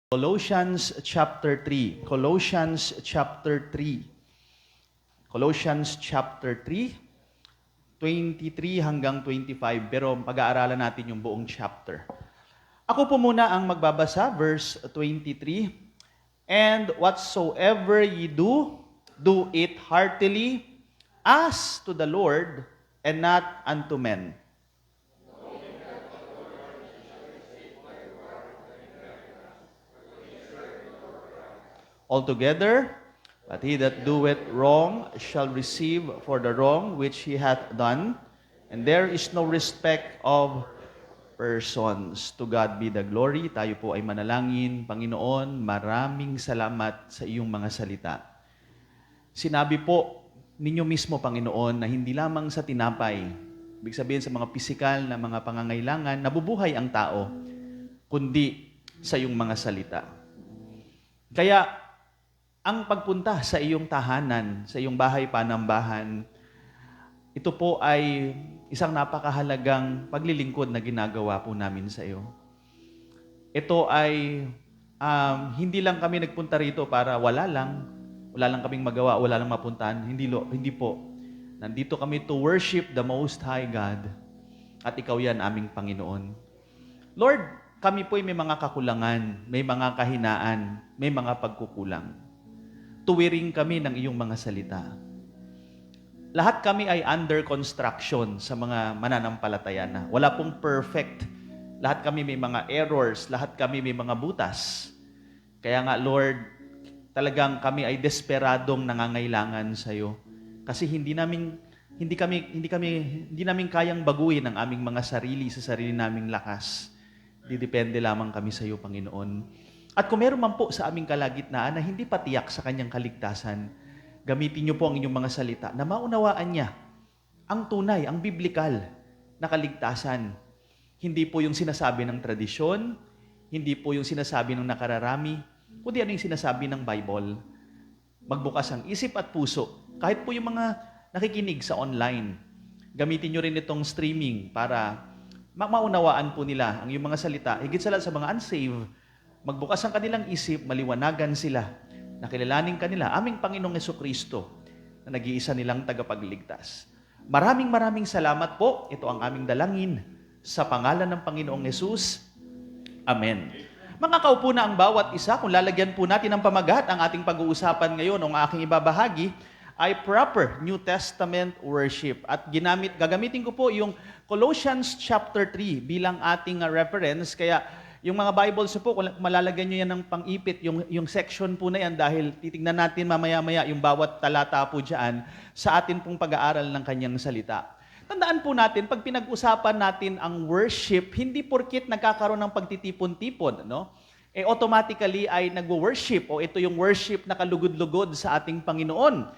Colossians chapter 3. Colossians chapter 3. Colossians chapter 3, 23 hanggang 25. Pero pag-aaralan natin yung buong chapter. Ako po muna ang magbabasa, verse 23. And whatsoever ye do, do it heartily, as to the Lord, and not unto men. Altogether, but he that doeth wrong shall receive for the wrong which he hath done, and there is no respect of persons. To God be the glory. Tayo po ay manalangin. Panginoon, maraming salamat sa iyong mga salita. Sinabi po ninyo mismo, Panginoon, na hindi lamang sa tinapay, ibig sabihin sa mga pisikal na mga pangangailangan, nabubuhay ang tao, kundi sa iyong mga salita. Kaya, ang pagpunta sa iyong tahanan, sa iyong bahay panambahan, ito po ay isang napakahalagang paglilingkod na ginagawa po namin sa iyo. Ito ay hindi lang kami nagpunta rito para wala lang kaming magawa, wala lang mapuntahan. Hindi po. Nandito kami to worship the Most High God. At ikaw yan, aming Panginoon. Lord, kami po ay may mga kakulangan, may mga kahinaan, may mga pagkukulang. Tuwiring kami ng iyong mga salita. Lahat kami ay under construction sa mga mananampalataya na. Wala pong perfect. Lahat kami may mga errors, lahat kami may mga butas. Kaya nga, Lord, talagang kami ay desperadong nangangailangan sa iyo. Kasi hindi namin kayang baguhin ang aming mga sarili sa sarili naming lakas. Didepende lamang kami sa iyo, Panginoon. At kung meron man po sa aming kalagitnaan na hindi patiyak sa kanyang kaligtasan, gamitin niyo po ang inyong mga salita na maunawaan niya ang tunay, ang biblikal na kaligtasan. Hindi po yung sinasabi ng tradisyon, hindi po yung sinasabi ng nakararami, kundi ano yung sinasabi ng Bible. Magbukas ang isip at puso. Kahit po yung mga nakikinig sa online, gamitin niyo rin itong streaming para maunawaan po nila ang iyong mga salita. Higit sa lahat sa mga unsaved, magbukas ang kanilang isip, maliwanagan sila, nakilalanin kanila, aming Panginoong Jesucristo, na nag-iisa nilang tagapagligtas. Maraming salamat po. Ito ang aming dalangin sa pangalan ng Panginoong Jesus. Amen. Makakaupo na ang bawat isa. Kung lalagyan po natin ng pamagat ang ating pag-uusapan ngayon, ang aking ibabahagi, ay proper New Testament worship. At gagamitin ko po yung Colossians chapter 3 bilang ating reference. Kaya yung mga Bibles po, kung malalagyan nyo yan ng pang-ipit, yung section po na yan, dahil titignan natin mamaya-maya yung bawat talata po dyan sa atin pong pag-aaral ng kanyang salita. Tandaan po natin, pag pinag-usapan natin ang worship, hindi porkit nagkakaroon ng pagtitipon-tipon, no? Automatically ay nag-worship, o ito yung worship na kalugod-lugod sa ating Panginoon.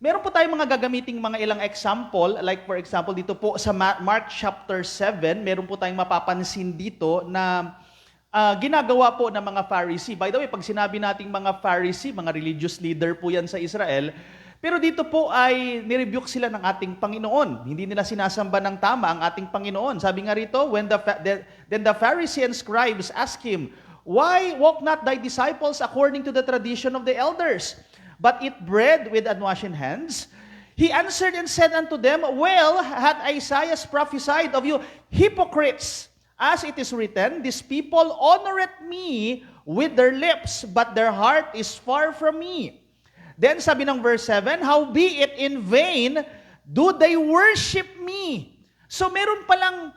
Meron po tayong mga gagamiting mga ilang example, like for example, dito po sa Mark chapter 7, meron po tayong mapapansin dito na ginagawa po ng mga Pharisee. By the way, pag sinabi nating mga Pharisee, mga religious leader po yan sa Israel, pero dito po ay nirebuke sila ng ating Panginoon. Hindi nila sinasamba ng tama ang ating Panginoon. Sabi nga rito, then the Pharisees and scribes asked him, "Why walk not thy disciples according to the tradition of the elders, but eat bread with unwashen hands?" He answered and said unto them, "Well hath Isaiah prophesied of you hypocrites, as it is written, These people honoreth me with their lips, but their heart is far from me." Then sabi ng verse 7, "Howbeit in vain do they worship me." So meron palang,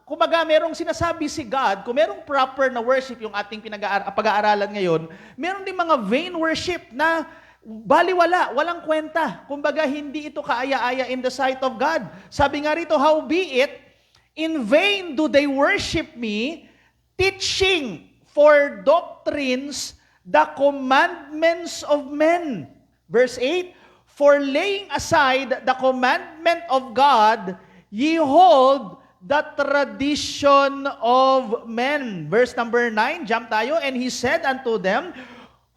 kumbaga merong sinasabi si God, kung merong proper na worship yung ating pag-aaralan ngayon, meron din mga vain worship na baliwala, walang kwenta. Kumbaga hindi ito kaaya-aya in the sight of God. Sabi nga rito, "Howbeit in vain do they worship me, teaching for doctrines the commandments of men." Verse 8, "For laying aside the commandment of God, ye hold the tradition of men." Verse number 9, jump tayo. "And he said unto them,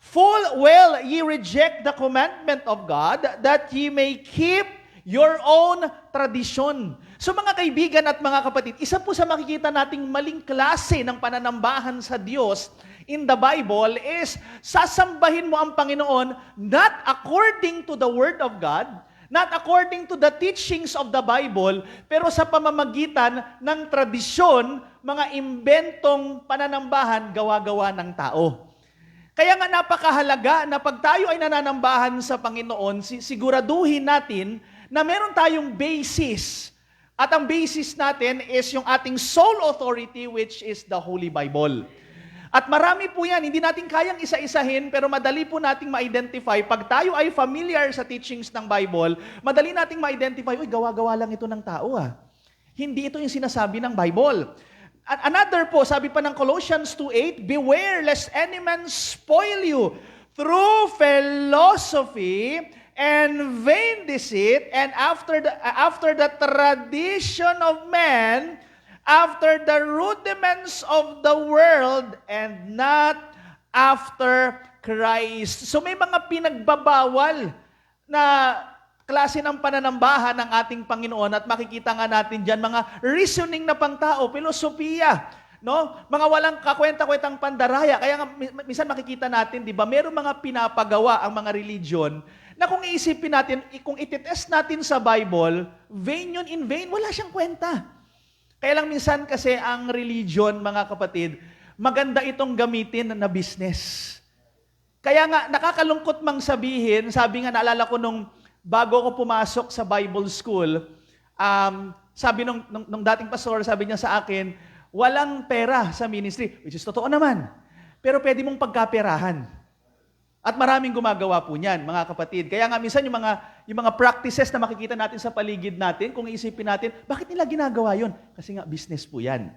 Full well ye reject the commandment of God, that ye may keep your own tradition." So mga kaibigan at mga kapatid, isa po sa makikita nating maling klase ng pananambahan sa Diyos in the Bible is sasambahin mo ang Panginoon not according to the Word of God, not according to the teachings of the Bible, pero sa pamamagitan ng tradisyon, mga imbentong pananambahan gawa-gawa ng tao. Kaya nga napakahalaga na pag tayo ay nananambahan sa Panginoon, siguraduhin natin na meron tayong basis. At ang basis natin is yung ating sole authority, which is the Holy Bible. At marami po yan, hindi natin kayang isa-isahin, pero madali po nating ma-identify. Pag tayo ay familiar sa teachings ng Bible, madali nating ma-identify, uy, gawa-gawa lang ito ng tao ah. Hindi ito yung sinasabi ng Bible. Another po, sabi pa ng Colossians 2:8, beware lest any man spoil you through philosophy and vain deceit, and after the tradition of man, after the rudiments of the world, and not after Christ. So may mga pinagbabawal na klase ng pananambahan ng ating Panginoon at makikita nga natin dyan mga reasoning na pangtao, filosofiya, no? Mga walang kakwenta-kwentang pandaraya. Kaya nga, minsan makikita natin, di ba, mayroong mga pinapagawa ang mga religion na kung iisipin natin, kung ititest natin sa Bible, vain yun in vain, wala siyang kwenta. Kaya lang minsan kasi ang religion, mga kapatid, maganda itong gamitin na business. Kaya nga, nakakalungkot mang sabihin, sabi nga, naalala ko nung bago ko pumasok sa Bible school, sabi nung dating pastor, sabi niya sa akin, walang pera sa ministry, which is totoo naman. Pero pwede mong pagkaperahan. At maraming gumagawa po niyan, mga kapatid. Kaya nga minsan yung mga practices na makikita natin sa paligid natin, kung iisipin natin, bakit nila ginagawa yun? Kasi nga business po yan.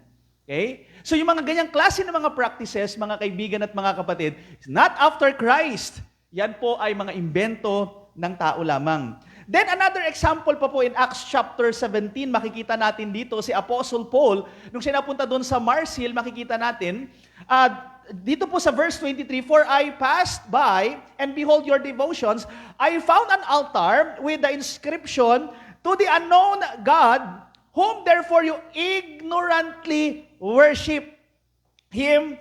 Okay? So yung mga ganyang klase ng mga practices, mga kaibigan at mga kapatid, is not after Christ. Yan po ay mga imbento ng tao lamang. Then another example pa po in Acts chapter 17, makikita natin dito si Apostle Paul, nung siya napunta doon sa Mars Hill, makikita natin, dito po sa verse 23, for I passed by, and behold your devotions, I found an altar with the inscription, to the unknown God, whom therefore you ignorantly worship. Him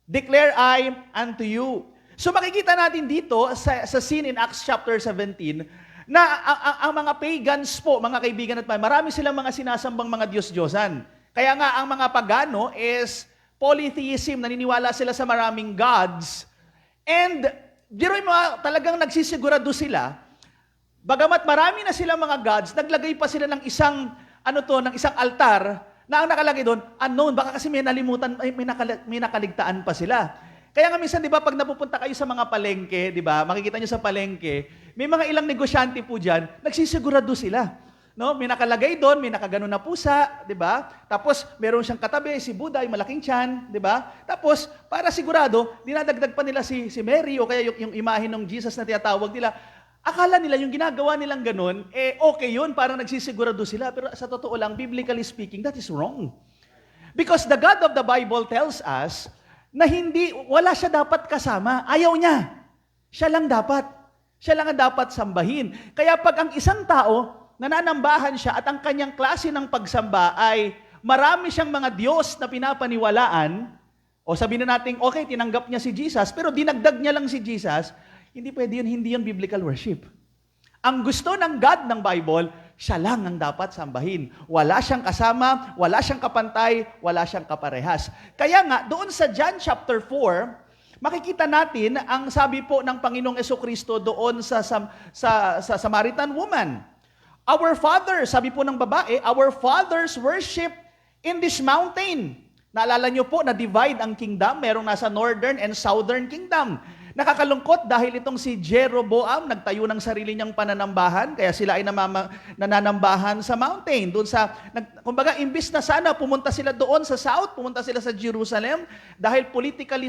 declare I unto you. So makikita natin dito sa scene in Acts chapter 17 na ang mga pagans po, mga kaibigan at marami silang mga sinasambang mga Diyos-Diyosan. Kaya nga ang mga pagano is polytheism, naniniwala sila sa maraming gods. And biruin mo, talagang nagsisigurado sila, bagamat marami na silang mga gods, naglagay pa sila ng isang altar na ang nakalagay doon, unknown, baka kasi may nalimutan, may nakaligtaan pa sila. Kaya nga minsan, di ba, pag napupunta kayo sa mga palengke, di ba, makikita nyo sa palengke, may mga ilang negosyante po dyan, nagsisigurado sila. No? May nakalagay doon, may nakaganon na pusa, di ba? Tapos, meron siyang katabi, si Buddha, yung malaking tiyan, di ba? Tapos, para sigurado, dinadagdag pa nila si Mary, o kaya yung imahe ng Jesus na tinatawag nila. Akala nila, yung ginagawa nilang ganon, okay yun, parang nagsisigurado sila. Pero sa totoo lang, biblically speaking, that is wrong. Because the God of the Bible tells us, na wala siya dapat kasama. Ayaw niya. Siya lang dapat. Siya lang ang dapat sambahin. Kaya pag ang isang tao, nananambahan siya at ang kanyang klase ng pagsamba ay marami siyang mga Diyos na pinapaniwalaan, o sabihin na natin, okay, tinanggap niya si Jesus, pero dinagdag niya lang si Jesus, hindi pwede yun, hindi yun biblical worship. Ang gusto ng God ng Bible, siya lang ang dapat sambahin. Wala siyang kasama, wala siyang kapantay, wala siyang kaparehas. Kaya nga, doon sa John chapter 4, makikita natin ang sabi po ng Panginoong Jesucristo doon sa Samaritan woman. Our fathers, sabi po ng babae, our fathers worship in this mountain. Naalala niyo po na divide ang kingdom, merong nasa northern and southern kingdom. Nakakalungkot dahil itong si Jeroboam nagtayo ng sarili niyang pananambahan, kaya sila ay nananambahan sa mountain. Doon kumbaga, imbis na sana pumunta sila doon sa south, pumunta sila sa Jerusalem, dahil politically,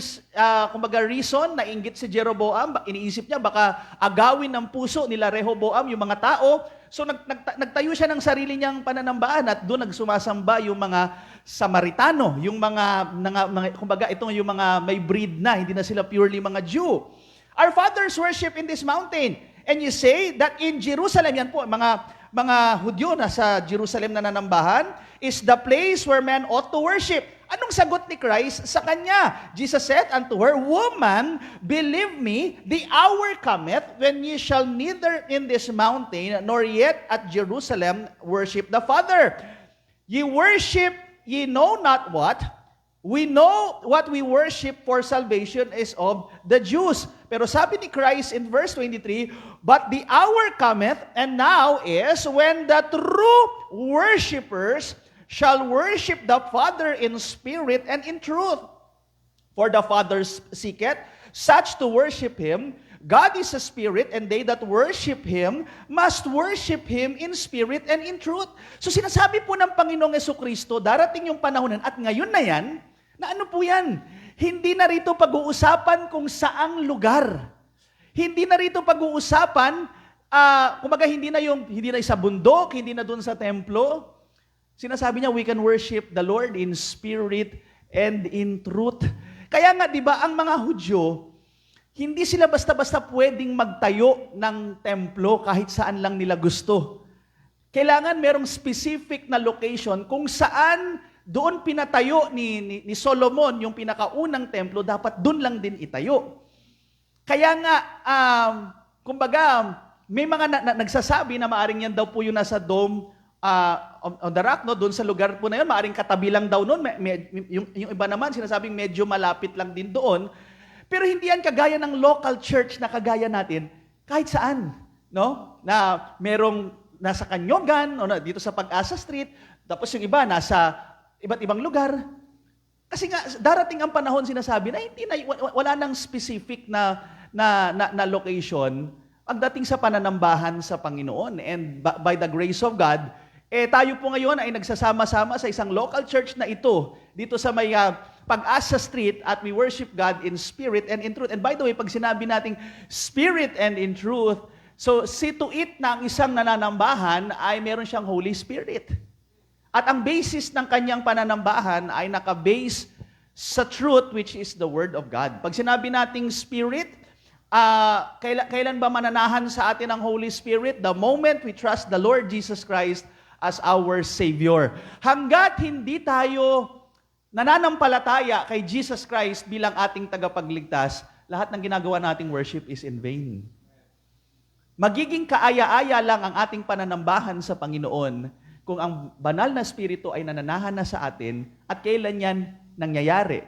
kumbaga reason, nainggit si Jeroboam, iniisip niya baka agawin ng puso nila Rehoboam yung mga tao. So nagtayo siya ng sarili niyang pananambahan at doon nagsumasamba yung mga Samaritano, yung mga kumbaga itong yung mga may breed na, hindi na sila purely mga Jew. Our fathers worship in this mountain. And you say that in Jerusalem, yan po, mga mga Hudyo na sa Jerusalem na nanambahan, is the place where men ought to worship. Anong sagot ni Christ sa kanya? Jesus said unto her, Woman, believe me, the hour cometh when ye shall neither in this mountain nor yet at Jerusalem worship the Father. Ye worship, ye know not what. We know what we worship, for salvation is of the Jews. Pero sabi ni Christ in verse 23, But the hour cometh, and now is, when the true worshipers shall worship the Father in spirit and in truth. For the Father seeketh such to worship Him. God is a spirit, and they that worship Him must worship Him in spirit and in truth. So sinasabi po ng Panginoong Jesucristo, darating yung panahon at ngayon na yan, na ano po yan? Hindi na rito pag-uusapan kung saang lugar. Hindi na rito pag-uusapan, kumbaga hindi na sa bundok, hindi na doon sa templo. Sinasabi niya, we can worship the Lord in spirit and in truth. Kaya nga, di ba, ang mga Hudyo, hindi sila basta-basta pwedeng magtayo ng templo kahit saan lang nila gusto. Kailangan merong specific na location kung saan doon pinatayo ni Solomon, yung pinakaunang templo, dapat doon lang din itayo. Kaya nga, kumbaga, may mga nagsasabi na maaring yan daw po yung nasa dome on the rock, no? Doon sa lugar po na yun, maaring katabi lang daw noon. Yung iba naman, sinasabing medyo malapit lang din doon. Pero hindi yan kagaya ng local church na kagaya natin, kahit saan. No? Na merong nasa Kanyogan, o dito sa Pag-asa Street, tapos yung iba nasa iba't ibang lugar. Kasi nga, darating ang panahon, sinasabi na wala nang specific na location pagdating sa pananambahan sa Panginoon. And by the grace of God, tayo po ngayon ay nagsasama-sama sa isang local church na ito, dito sa may Pag-asa Street, at we worship God in spirit and in truth. And by the way, pag sinabi nating spirit and in truth, so see to it na ang isang nananambahan ay meron siyang Holy Spirit. At ang basis ng kanyang pananambahan ay naka-base sa truth, which is the Word of God. Pag sinabi nating spirit, kailan ba mananahan sa atin ang Holy Spirit? The moment we trust the Lord Jesus Christ as our Savior. Hanggat hindi tayo nananampalataya kay Jesus Christ bilang ating tagapagligtas, lahat ng ginagawa nating worship is in vain. Magiging kaaya-aya lang ang ating pananambahan sa Panginoon kung ang banal na Espiritu ay nananahan na sa atin at kailan yan nangyayari.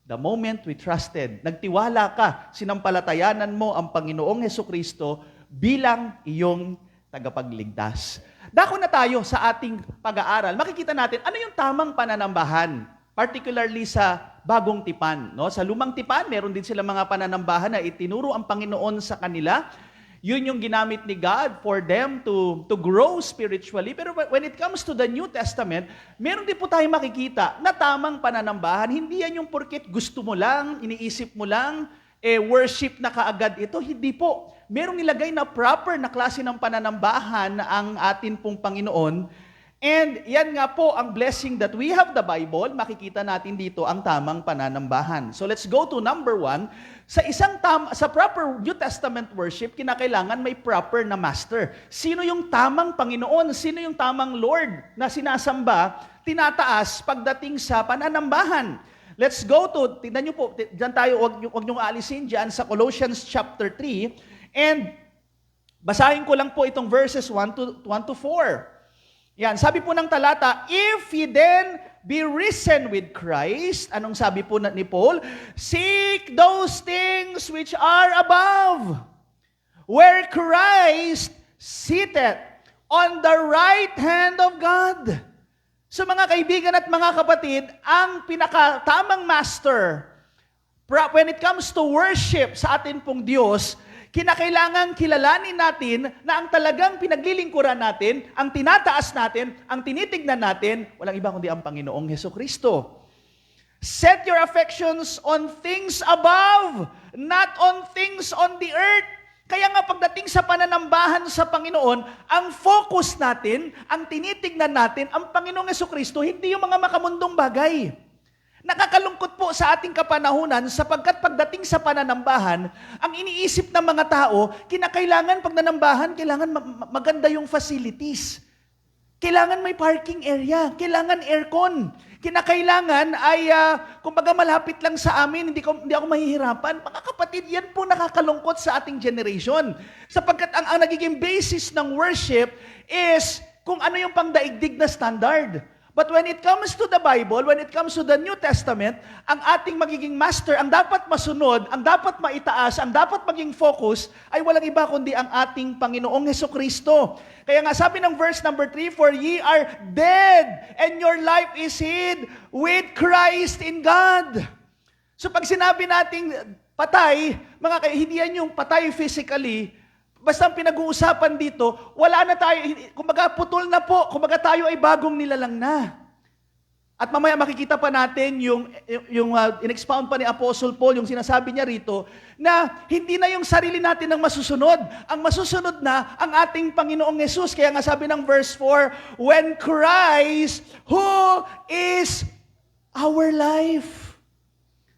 The moment we trusted, nagtiwala ka, sinampalatayanan mo ang Panginoong Hesukristo bilang iyong tagapagligtas. Dako na tayo sa ating pag-aaral. Makikita natin ano yung tamang pananambahan, particularly sa bagong tipan. No? Sa lumang tipan, meron din sila mga pananambahan na itinuro ang Panginoon sa kanila. Yun yung ginamit ni God for them to grow spiritually. Pero when it comes to the New Testament, meron din po tayo makikita na tamang pananambahan. Hindi yan yung porket gusto mo lang, iniisip mo lang, worship na kaagad ito. Hindi po. Merong nilagay na proper na klase ng pananambahan ang atin pong Panginoon. And yan nga po ang blessing that we have the Bible. Makikita natin dito ang tamang pananambahan. So let's go to number 1. Sa proper New Testament worship, kinakailangan may proper na master. Sino yung tamang Panginoon? Sino yung tamang Lord na sinasamba, tinataas pagdating sa pananambahan? Let's go to, tignan nyo po, dyan tayo, huwag nyo aalisin dyan, sa Colossians chapter 3. And basahin ko lang po itong verses 1 to 4. Yan, sabi po ng talata, if ye then be risen with Christ, anong sabi po ni Paul? Seek those things which are above, where Christ sitteth on the right hand of God. So mga kaibigan at mga kapatid, ang pinakatamang master, when it comes to worship sa atin pong Diyos, kinakailangan kilalanin natin na ang talagang pinaglilingkuran natin, ang tinataas natin, ang tinitignan natin, walang iba kundi ang Panginoong Hesukristo. Set your affections on things above, not on things on the earth. Kaya nga pagdating sa pananambahan sa Panginoon, ang focus natin, ang tinitignan natin, ang Panginoong Hesukristo, hindi yung mga makamundong bagay. Nakakalungkot po sa ating kapanahunan sapagkat pagdating sa pananambahan, ang iniisip ng mga tao, kinakailangan pag nanambahan, kailangan maganda yung facilities. Kailangan may parking area, kailangan aircon. Kinakailangan ay, kumbaga malapit lang sa amin, hindi ako mahihirapan. Mga kapatid, yan po nakakalungkot sa ating generation. Sapagkat ang nagiging basis ng worship is kung ano yung pangdaigdig na standard. But when it comes to the Bible, when it comes to the New Testament, ang ating magiging master, ang dapat masunod, ang dapat maitaas, ang dapat maging focus, ay walang iba kundi ang ating Panginoong Hesukristo. Kaya nga sabi ng verse number 3, "For ye are dead, and your life is hid with Christ in God." So pag sinabi nating patay, hindi yan yung patay physically, basta ang pinag-uusapan dito, wala na tayo, kumbaga putol na po, kumbaga tayo ay bagong nilalang na. At mamaya makikita pa natin yung in-expound pa ni Apostle Paul, yung sinasabi niya rito, na hindi na yung sarili natin ang masusunod. Ang masusunod na ang ating Panginoong Yesus. Kaya nga sabi ng verse 4, "When Christ, who is our life."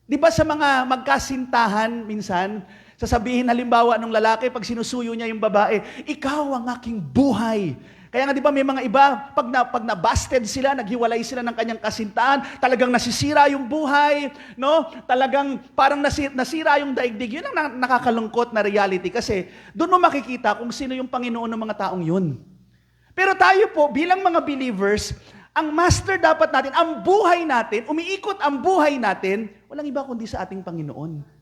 Di ba sa mga magkasintahan minsan, sasabihin halimbawa ng lalaki pag sinusuyo niya yung babae, "Ikaw ang aking buhay." Kaya nga di ba may mga iba, pag na-busted sila, naghiwalay sila ng kanyang kasintahan, talagang nasisira yung buhay, no? Talagang parang nasira yung daigdig. Yun ang nakakalungkot na reality kasi doon mo makikita kung sino yung Panginoon ng mga taong yun. Pero tayo po, bilang mga believers, ang master dapat natin, ang buhay natin, umiikot ang buhay natin, walang iba kundi sa ating Panginoon.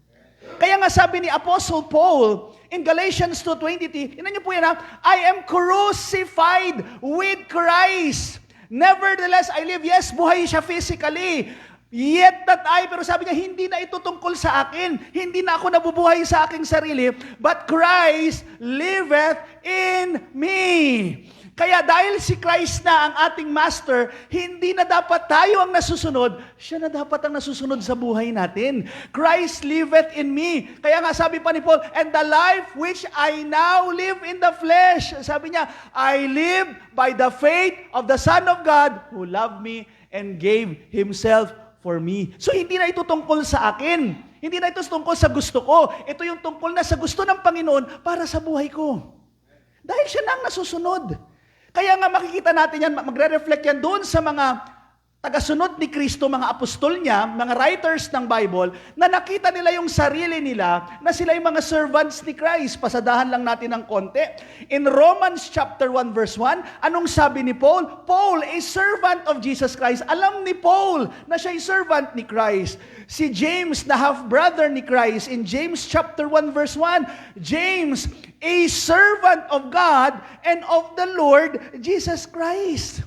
Kaya nga sabi ni Apostle Paul in Galatians 2:20, tingnan niyo po yan, "I am crucified with Christ. Nevertheless, I live." Yes, buhay siya physically. Yet that pero sabi niya, hindi na ito tungkol sa akin. Hindi na ako nabubuhay sa aking sarili, but Christ liveth in me. Kaya dahil si Christ na ang ating master, hindi na dapat tayo ang nasusunod, siya na dapat ang nasusunod sa buhay natin. Christ liveth in me. Kaya nga sabi pa ni Paul, "And the life which I now live in the flesh," sabi niya, "I live by the faith of the Son of God who loved me and gave Himself for me." So hindi na ito tungkol sa akin. Hindi na ito tungkol sa gusto ko. Ito yung tungkol na sa gusto ng Panginoon para sa buhay ko. Dahil siya na ang nasusunod. Kaya nga makikita natin yan, magre-reflect yan doon sa mga tagasunod ni Kristo, mga apostol niya, mga writers ng Bible, na nakita nila yung sarili nila na sila yung mga servants ni Christ. Pasadahan lang natin ng konti. In Romans chapter 1 verse 1, anong sabi ni Paul? Paul, a servant of Jesus Christ. Alam ni Paul na siya ay servant ni Christ. Si James, na half-brother ni Christ, in James chapter 1 verse 1, James, a servant of God and of the Lord Jesus Christ.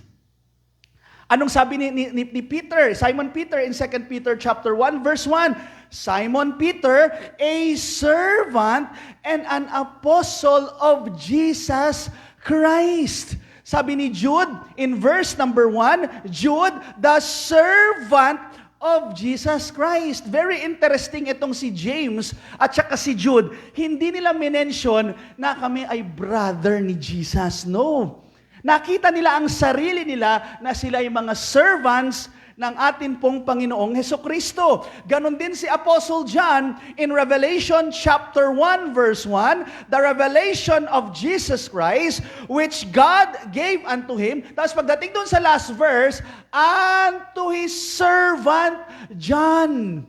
Anong sabi ni Peter, Simon Peter in 2 Peter chapter 1 verse 1? Simon Peter, a servant and an apostle of Jesus Christ. Sabi ni Jude in verse number 1, Jude, the servant of Jesus Christ. Very interesting itong si James at saka si Jude. Hindi nila minention na kami ay brother ni Jesus. No. Nakita nila ang sarili nila na sila ay mga servants ng atin pong Panginoong Hesukristo. Ganon din si Apostle John in Revelation chapter 1 verse 1, the revelation of Jesus Christ which God gave unto Him. Tapos pagdating doon sa last verse, unto His servant John.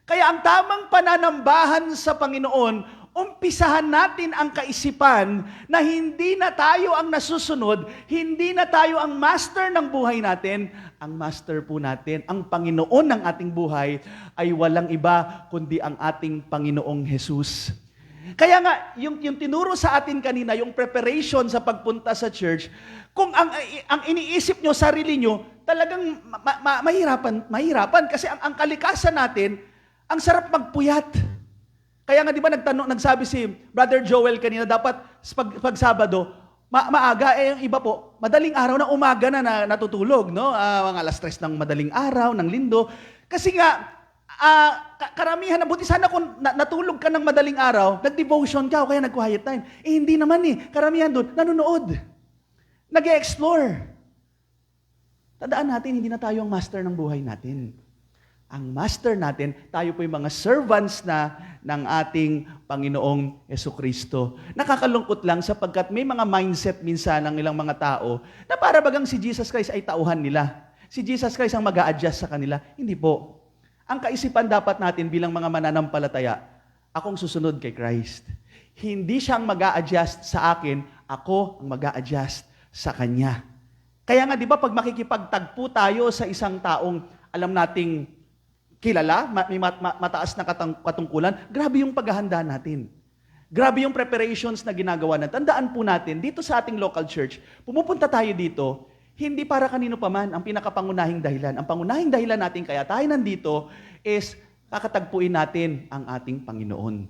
Kaya ang tamang pananambahan sa Panginoon, umpisahan natin ang kaisipan na hindi na tayo ang nasusunod, hindi na tayo ang master ng buhay natin. Ang master po natin, ang Panginoon ng ating buhay ay walang iba kundi ang ating Panginoong Jesus. Kaya nga, yung tinuro sa atin kanina, yung preparation sa pagpunta sa church, kung ang iniisip nyo, sarili nyo, talagang mahirapan kasi ang kalikasan natin, ang sarap magpuyat. Kaya nga di ba nagsabi si Brother Joel kanina, dapat pag Sabado, maaga, yung iba po, madaling araw na umaga na natutulog, no? Mga alas 3 ng madaling araw, ng lindo. Kasi nga, karamihan, buti sana kung natulog ka ng madaling araw, nag-devotion ka o kaya nag-quiet time. Hindi naman karamihan doon, nanonood. Nag-explore. Tandaan natin, hindi na tayo ang master ng buhay natin. ang master natin, tayo po yung mga servants na ng ating Panginoong Jesucristo. Nakakalungkot lang sapagkat may mga mindset minsan ng ilang mga tao na para bagang si Jesus Christ ay tauhan nila. Si Jesus Christ ang mag-a-adjust sa kanila. Hindi po. Ang kaisipan dapat natin bilang mga mananampalataya, akong susunod kay Christ. Hindi siyang mag-a-adjust sa akin, ako ang mag-a-adjust sa Kanya. Kaya nga, di ba, pag makikipagtagpo tayo sa isang taong alam nating kilala, may mataas na katungkulan, grabe yung paghahanda natin. Grabe yung preparations na ginagawa natin. Tandaan po natin, dito sa ating local church, pumupunta tayo dito, hindi para kanino pa man ang pinakapangunahing dahilan. Ang pangunahing dahilan natin kaya tayo nandito is kakatagpuin natin ang ating Panginoon.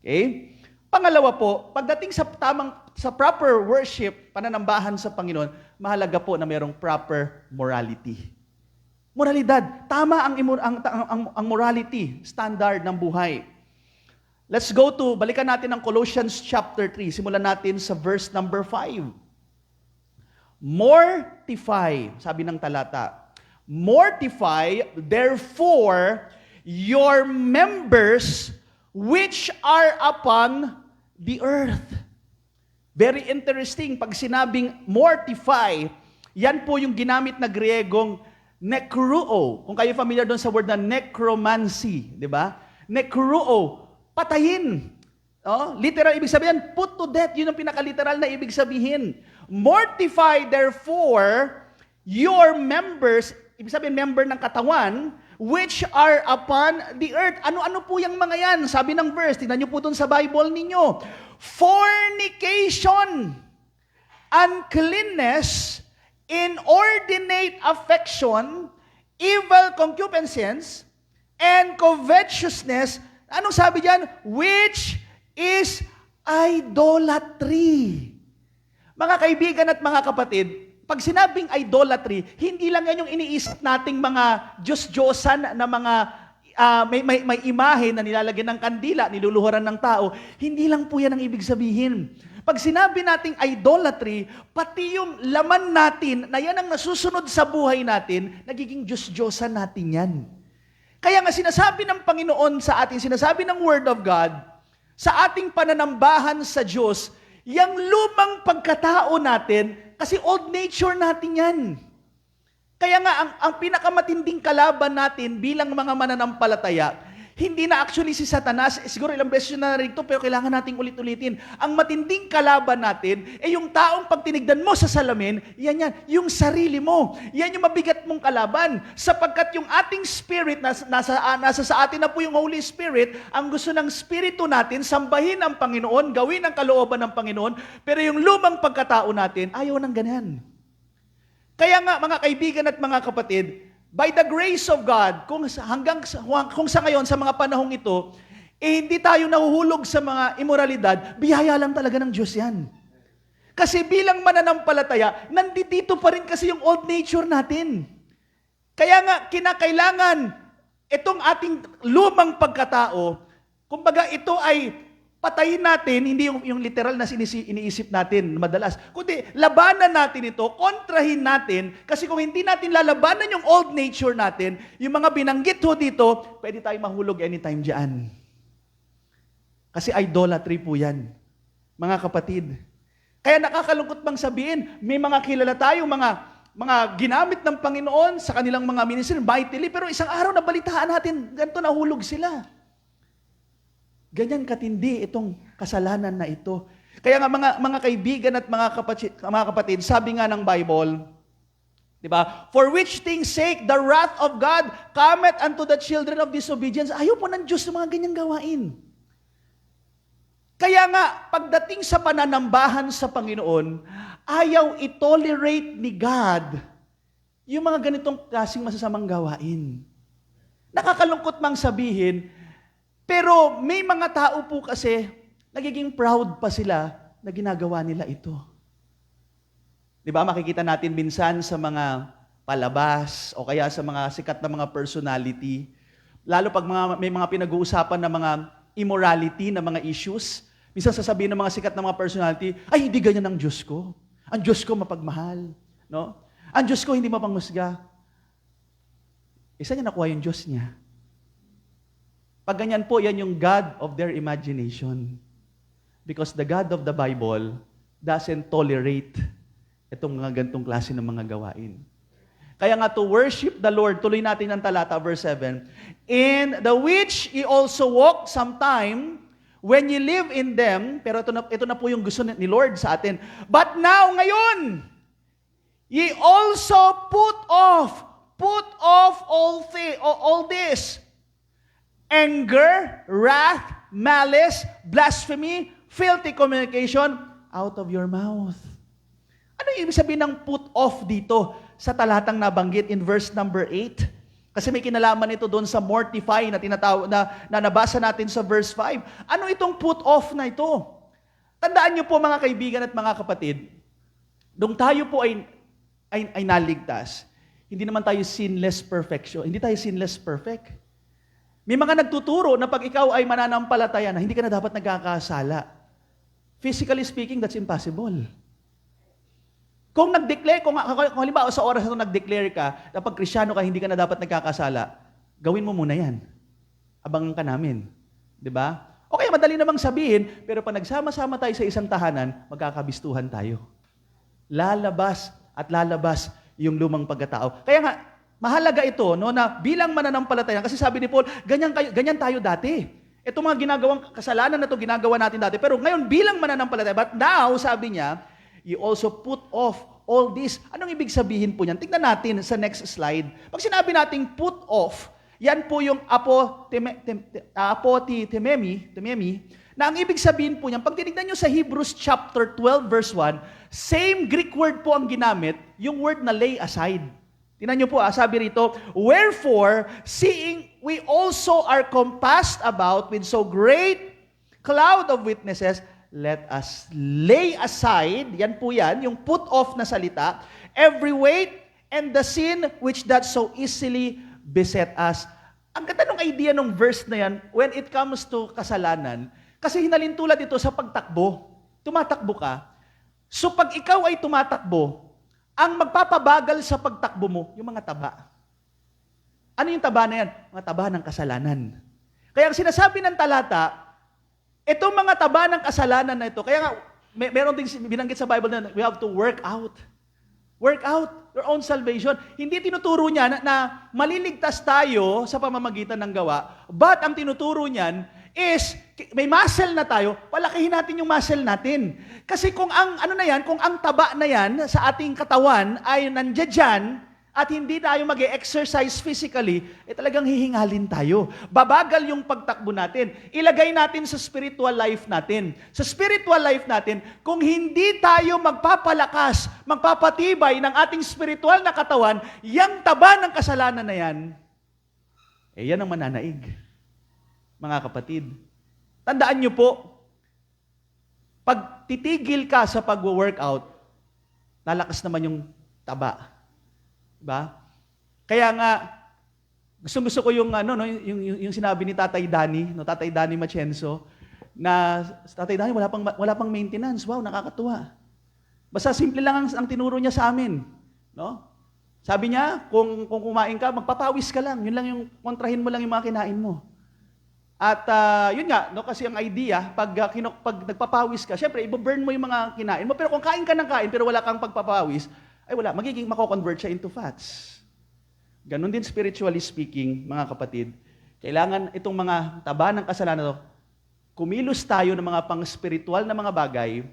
Okay? Pangalawa po, pagdating sa proper worship, pananambahan sa Panginoon, mahalaga po na mayroong proper morality. Moralidad. Tama ang morality, standard ng buhay. Let's go to, balikan natin ang Colossians chapter 3. Simulan natin sa verse number 5. Mortify, sabi ng talata. Mortify, therefore, your members which are upon the earth. Very interesting, pag sinabing mortify, yan po yung ginamit na Griegong nekruo. Kung kayo familiar doon sa word na necromancy, di ba? Nekruo, patayin. Oh, literal ibig sabihin, put to death. Yun ang pinaka-literal na ibig sabihin. Mortify, therefore, your members, ibig sabihin member ng katawan, which are upon the earth. Ano-ano po yung mga yan? Sabi ng verse, tingnan nyo po doon sa Bible ninyo. Fornication, uncleanness, inordinate affection, evil concupiscence, and covetousness. Anong sabi diyan? Which is idolatry. Mga kaibigan at mga kapatid, pag sinabing idolatry, hindi lang yan yung iniisip nating mga Diyos-Diyosan na mga may imahe na nilalagyan ng kandila, niluluhuran ng tao. Hindi lang po yan ang ibig sabihin. Pag sinabi nating idolatry, pati yung laman natin na yan ang nasusunod sa buhay natin, nagiging Diyos-Diyosan natin yan. Kaya nga sinasabi ng Panginoon sa atin, sinasabi ng Word of God, sa ating pananambahan sa Diyos, yung lumang pagkatao natin, kasi old nature natin yan. Kaya nga, ang pinakamatinding kalaban natin bilang mga mananampalataya, hindi na actually si Satanas, siguro ilang beses na narito, pero kailangan nating ulit-ulitin. Ang matinding kalaban natin, yung taong pag tinignan mo sa salamin, yan, yung sarili mo. Yan yung mabigat mong kalaban. Sapagkat yung ating spirit, nasa sa atin na po yung Holy Spirit, ang gusto ng spirito natin, sambahin ang Panginoon, gawin ang kalooban ng Panginoon, pero yung lumang pagkatao natin, ayaw ng ganyan. Kaya nga, mga kaibigan at mga kapatid, by the grace of God, kung sa ngayon, sa mga panahong ito, hindi tayo nahuhulog sa mga imoralidad, biyaya lang talaga ng Diyos yan. Kasi bilang mananampalataya, nandito pa rin kasi yung old nature natin. Kaya nga, kinakailangan itong ating lumang pagkatao, kumbaga ito ay patayin natin, hindi yung literal na iniisip natin madalas, kundi labanan natin ito, kontrahin natin, kasi kung hindi natin lalabanan yung old nature natin, yung mga binanggit ho dito, pwede tayo mahulog anytime dyan. Kasi idolatry po yan, mga kapatid. Kaya nakakalungkot bang sabihin, may mga kilala tayo, mga ginamit ng Panginoon sa kanilang mga ministry, mightily, pero isang araw na balitaan natin, ganito nahulog sila. Ganyan katindi itong kasalanan na ito. Kaya nga mga kaibigan at mga kapatid, sabi nga ng Bible, di ba? For which things sake the wrath of God cometh unto the children of disobedience. Ayaw po ng Diyos sa mga ganyang gawain. Kaya nga, pagdating sa pananambahan sa Panginoon, ayaw i-tolerate ni God yung mga ganitong klaseng masasamang gawain. Nakakalungkot mang sabihin, pero may mga tao po kasi, nagiging proud pa sila na ginagawa nila ito. Di ba, makikita natin minsan sa mga palabas o kaya sa mga sikat na mga personality, lalo pag may mga pinag-uusapan na mga immorality na mga issues, minsan sasabihin ng mga sikat na mga personality, ay, hindi ganyan ang Diyos ko. Ang Diyos ko mapagmahal. No? Ang Diyos ko hindi mapanghusga. Isa niya nakuha yung Diyos niya. Pag ganyan po, yan yung God of their imagination. Because the God of the Bible doesn't tolerate itong mga gantong klase ng mga gawain. Kaya nga to worship the Lord, tuloy natin ang talata, verse 7, in the which ye also walk sometime when ye live in them, pero ito na po yung gusto ni Lord sa atin. But now, ngayon, ye also put off all this, anger, wrath, malice, blasphemy, filthy communication out of your mouth. Ano yung ibig sabihin ng put off dito sa talatang nabanggit in verse number 8? Kasi may kinalaman ito doon sa mortify na tinatawag na nabasa natin sa verse 5. Ano itong put off na ito? Tandaan niyo po mga kaibigan at mga kapatid, nung tayo po ay naligtas, hindi naman tayo sinless perfection. Hindi tayo sinless perfect. May mga nagtuturo na pag ikaw ay mananampalataya na hindi ka na dapat nagkakasala. Physically speaking, that's impossible. Kung nag-declare, kung halimbawa sa oras na ito nag-declare ka, na pag Krisyano ka, hindi ka na dapat nagkakasala, gawin mo muna yan. Abangan ka namin. Di ba? O kaya madali namang sabihin, pero pag nagsama-sama tayo sa isang tahanan, magkakabistuhan tayo. Lalabas at lalabas yung lumang pagkatao. Kaya nga, mahalaga ito, no, na bilang mananampalataya, kasi sabi ni Paul, ganyan tayo dati. Ito mga ginagawang kasalanan na ito, ginagawa natin dati. Pero ngayon, bilang mananampalataya, but now, sabi niya, you also put off all this. Anong ibig sabihin po niyan? Tingnan natin sa next slide. Pag sinabi nating put off, yan po yung apotimemi, na ang ibig sabihin po niyan, pag tinignan nyo sa Hebrews chapter 12 verse 1, same Greek word po ang ginamit, yung word na lay aside. Tingnan nyo po, sabi rito, wherefore, seeing we also are compassed about with so great cloud of witnesses, let us lay aside, yan po yan, yung put off na salita, every weight and the sin which that so easily beset us. Ang ganda ng idea ng verse na yan, when it comes to kasalanan, kasi hinalintulad ito sa pagtakbo. Tumatakbo ka. So pag ikaw ay tumatakbo, ang magpapabagal sa pagtakbo mo, yung mga taba. Ano yung taba na yan? Mga taba ng kasalanan. Kaya ang sinasabi ng talata, itong mga taba ng kasalanan na ito, kaya nga, meron ding binanggit sa Bible na we have to work out. Work out your own salvation. Hindi tinuturo niya na maliligtas tayo sa pamamagitan ng gawa, but ang tinuturo niyan is, may muscle na tayo, palakihin natin yung muscle natin. Kasi kung ang, kung ang taba na yan sa ating katawan ay nandiyan dyan, at hindi tayo mag-exercise physically, talagang hihingalin tayo. Babagal yung pagtakbo natin. Ilagay natin sa spiritual life natin. Sa spiritual life natin, kung hindi tayo magpapalakas, magpapatibay ng ating spiritual na katawan, yung taba ng kasalanan na yan, yan ang mananaig. Mga kapatid, tandaan nyo po, pag titigil ka sa pag-workout, lalakas naman yung taba. Diba? Kaya nga, gusto ko yung, yung sinabi ni Tatay Danny Machenzo, na Tatay Danny, wala pang maintenance. Wow, nakakatuwa. Basta simple lang ang tinuro niya sa amin. No? Sabi niya, kung kumain ka, magpapawis ka lang. Yun lang yung, kontrahin mo lang yung mga kinain mo. At yun nga, no, kasi ang idea, pag nagpapawis ka, syempre, i-burn mo yung mga kinain mo. Pero kung kain ka ng kain, pero wala kang pagpapawis, ay wala, mako-convert siya into fats. Ganon din spiritually speaking, mga kapatid. Kailangan itong mga taba ng kasalanan, kumilos tayo ng mga pang-spiritual na mga bagay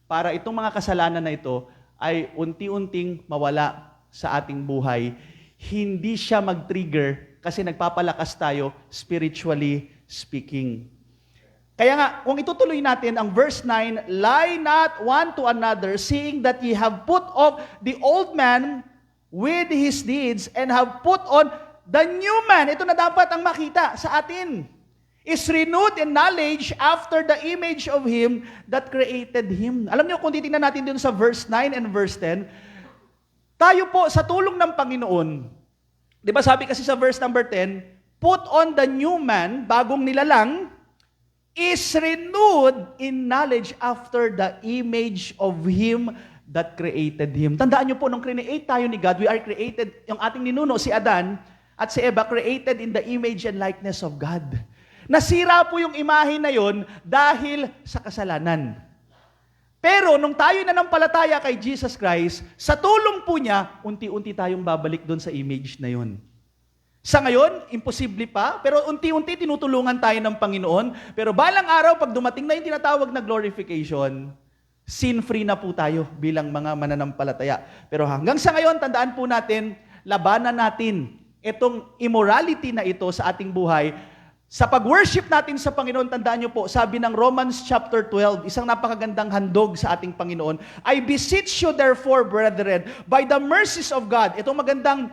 para itong mga kasalanan na ito ay unti-unting mawala sa ating buhay. Hindi siya mag-trigger kasi nagpapalakas tayo spiritually speaking. Kaya nga, kung itutuloy natin ang verse 9, lie not one to another, seeing that ye have put off the old man with his deeds and have put on the new man. Ito na dapat ang makita sa atin. Is renewed in knowledge after the image of him that created him. Alam niyo, kung titingnan natin dun sa verse 9 and verse 10, tayo po sa tulong ng Panginoon, di ba sabi kasi sa verse number 10, put on the new man, bagong nilalang, is renewed in knowledge after the image of him that created him. Tandaan niyo po, nung create tayo ni God, we are created, yung ating ninuno, si Adan, at si Eva created in the image and likeness of God. Nasira po yung imahe na yon dahil sa kasalanan. Pero nung tayo nanampalataya kay Jesus Christ, sa tulong po niya, unti-unti tayong babalik doon sa image na yon. Sa ngayon, imposible pa, pero unti-unti tinutulungan tayo ng Panginoon. Pero balang araw, pag dumating na yung tinatawag na glorification, sin-free na po tayo bilang mga mananampalataya. Pero hanggang sa ngayon, tandaan po natin, labanan natin itong immorality na ito sa ating buhay. Sa pag-worship natin sa Panginoon, tandaan niyo po, sabi ng Romans chapter 12, isang napakagandang handog sa ating Panginoon, I beseech you therefore, brethren, by the mercies of God, itong magandang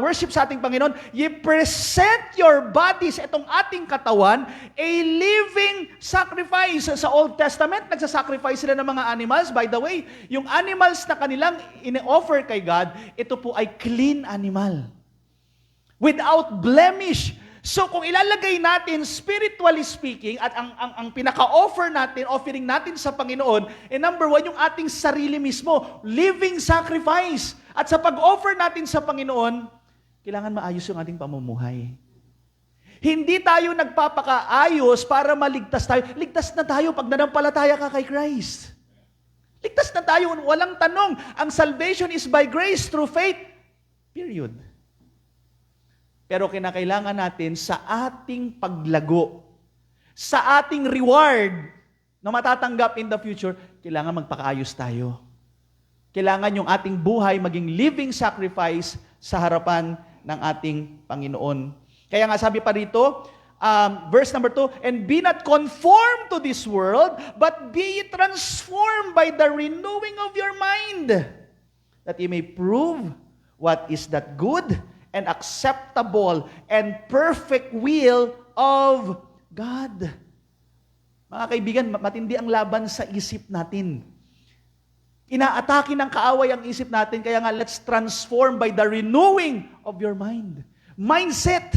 worship sa ating Panginoon, ye present your bodies, itong ating katawan, a living sacrifice. Sa Old Testament, nagsasacrifice sila ng mga animals. By the way, yung animals na kanilang ine-offer kay God, ito po ay clean animal. Without blemish. So kung ilalagay natin, spiritually speaking, at ang pinaka-offer natin, offering natin sa Panginoon, number one, yung ating sarili mismo, living sacrifice. At sa pag-offer natin sa Panginoon, kailangan maayos yung ating pamumuhay. Hindi tayo nagpapakaayos para maligtas tayo. Ligtas na tayo pag nanampalataya ka kay Christ. Ligtas na tayo, walang tanong. Ang salvation is by grace through faith. Period. Pero kinakailangan natin sa ating paglago, sa ating reward na matatanggap in the future, kailangan magpakaayos tayo. Kailangan yung ating buhay maging living sacrifice sa harapan ng ating Panginoon. Kaya nga sabi pa rito, verse number 2, and be not conformed to this world, but be transformed by the renewing of your mind, that you may prove what is that good and acceptable and perfect will of God. Mga kaibigan, matindi ang laban sa isip natin. Inaatake ng kaaway ang isip natin, kaya nga let's transform by the renewing of your mind. Mindset.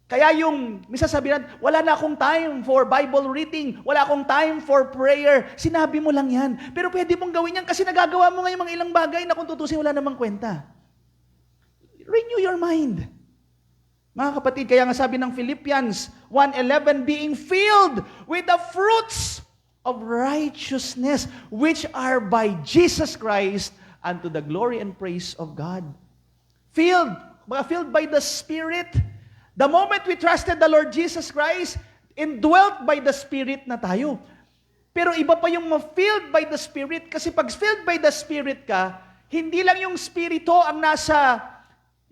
Kaya yung, minsan sabihin natin, wala na akong time for Bible reading, wala akong time for prayer. Sinabi mo lang yan. Pero pwede mong gawin yan kasi nagagawa mo ngayon mga ilang bagay na kung tutusin wala namang kwenta. Renew your mind. Mga kapatid, kaya nga sabi ng Philippians 1:11, being filled with the fruits of righteousness, which are by Jesus Christ, unto the glory and praise of God. Filled by the Spirit. The moment we trusted the Lord Jesus Christ, indwelt by the Spirit na tayo. Pero iba pa yung ma-filled by the Spirit, kasi pag filled by the Spirit ka, hindi lang yung Spirito ang nasa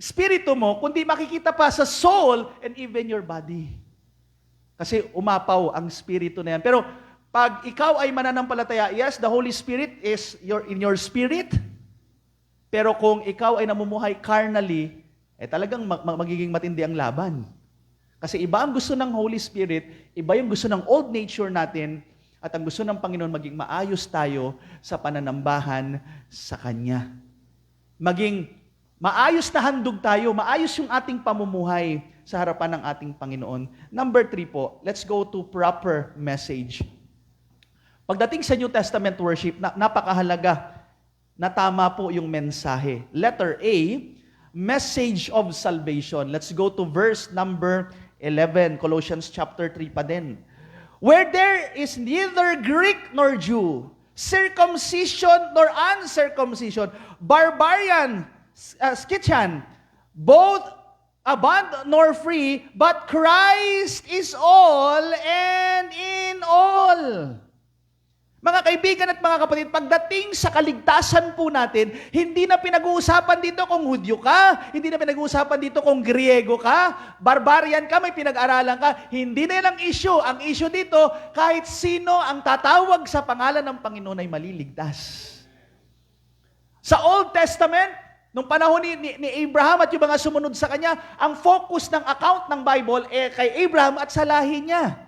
Spirito mo, kundi makikita pa sa soul and even your body. Kasi umapaw ang Spirito na yan. Pero pag ikaw ay mananampalataya, yes, the Holy Spirit is in your spirit. Pero kung ikaw ay namumuhay carnally, talagang magiging matindi ang laban. Kasi iba ang gusto ng Holy Spirit, iba yung gusto ng old nature natin, at ang gusto ng Panginoon maging maayos tayo sa pananambahan sa Kanya. Maging maayos na handog tayo, maayos yung ating pamumuhay sa harapan ng ating Panginoon. Number 3 po, let's go to proper message. Pagdating sa New Testament worship, napakahalaga na tama po yung mensahe. Letter A, message of salvation. Let's go to verse number 11, Colossians chapter 3 pa din. Where there is neither Greek nor Jew, circumcision nor uncircumcision, barbarian, Scythian, both bond nor free, but Christ is all and in all. Mga kaibigan at mga kapatid, pagdating sa kaligtasan po natin, hindi na pinag-uusapan dito kung Hudyo ka, hindi na pinag-uusapan dito kung Griego ka, barbarian ka, may pinag-aralan ka, hindi na yan ang issue. Ang issue dito, kahit sino ang tatawag sa pangalan ng Panginoon ay maliligtas. Sa Old Testament, nung panahon ni Abraham at yung mga sumunod sa kanya, ang focus ng account ng Bible kay Abraham at sa lahi niya.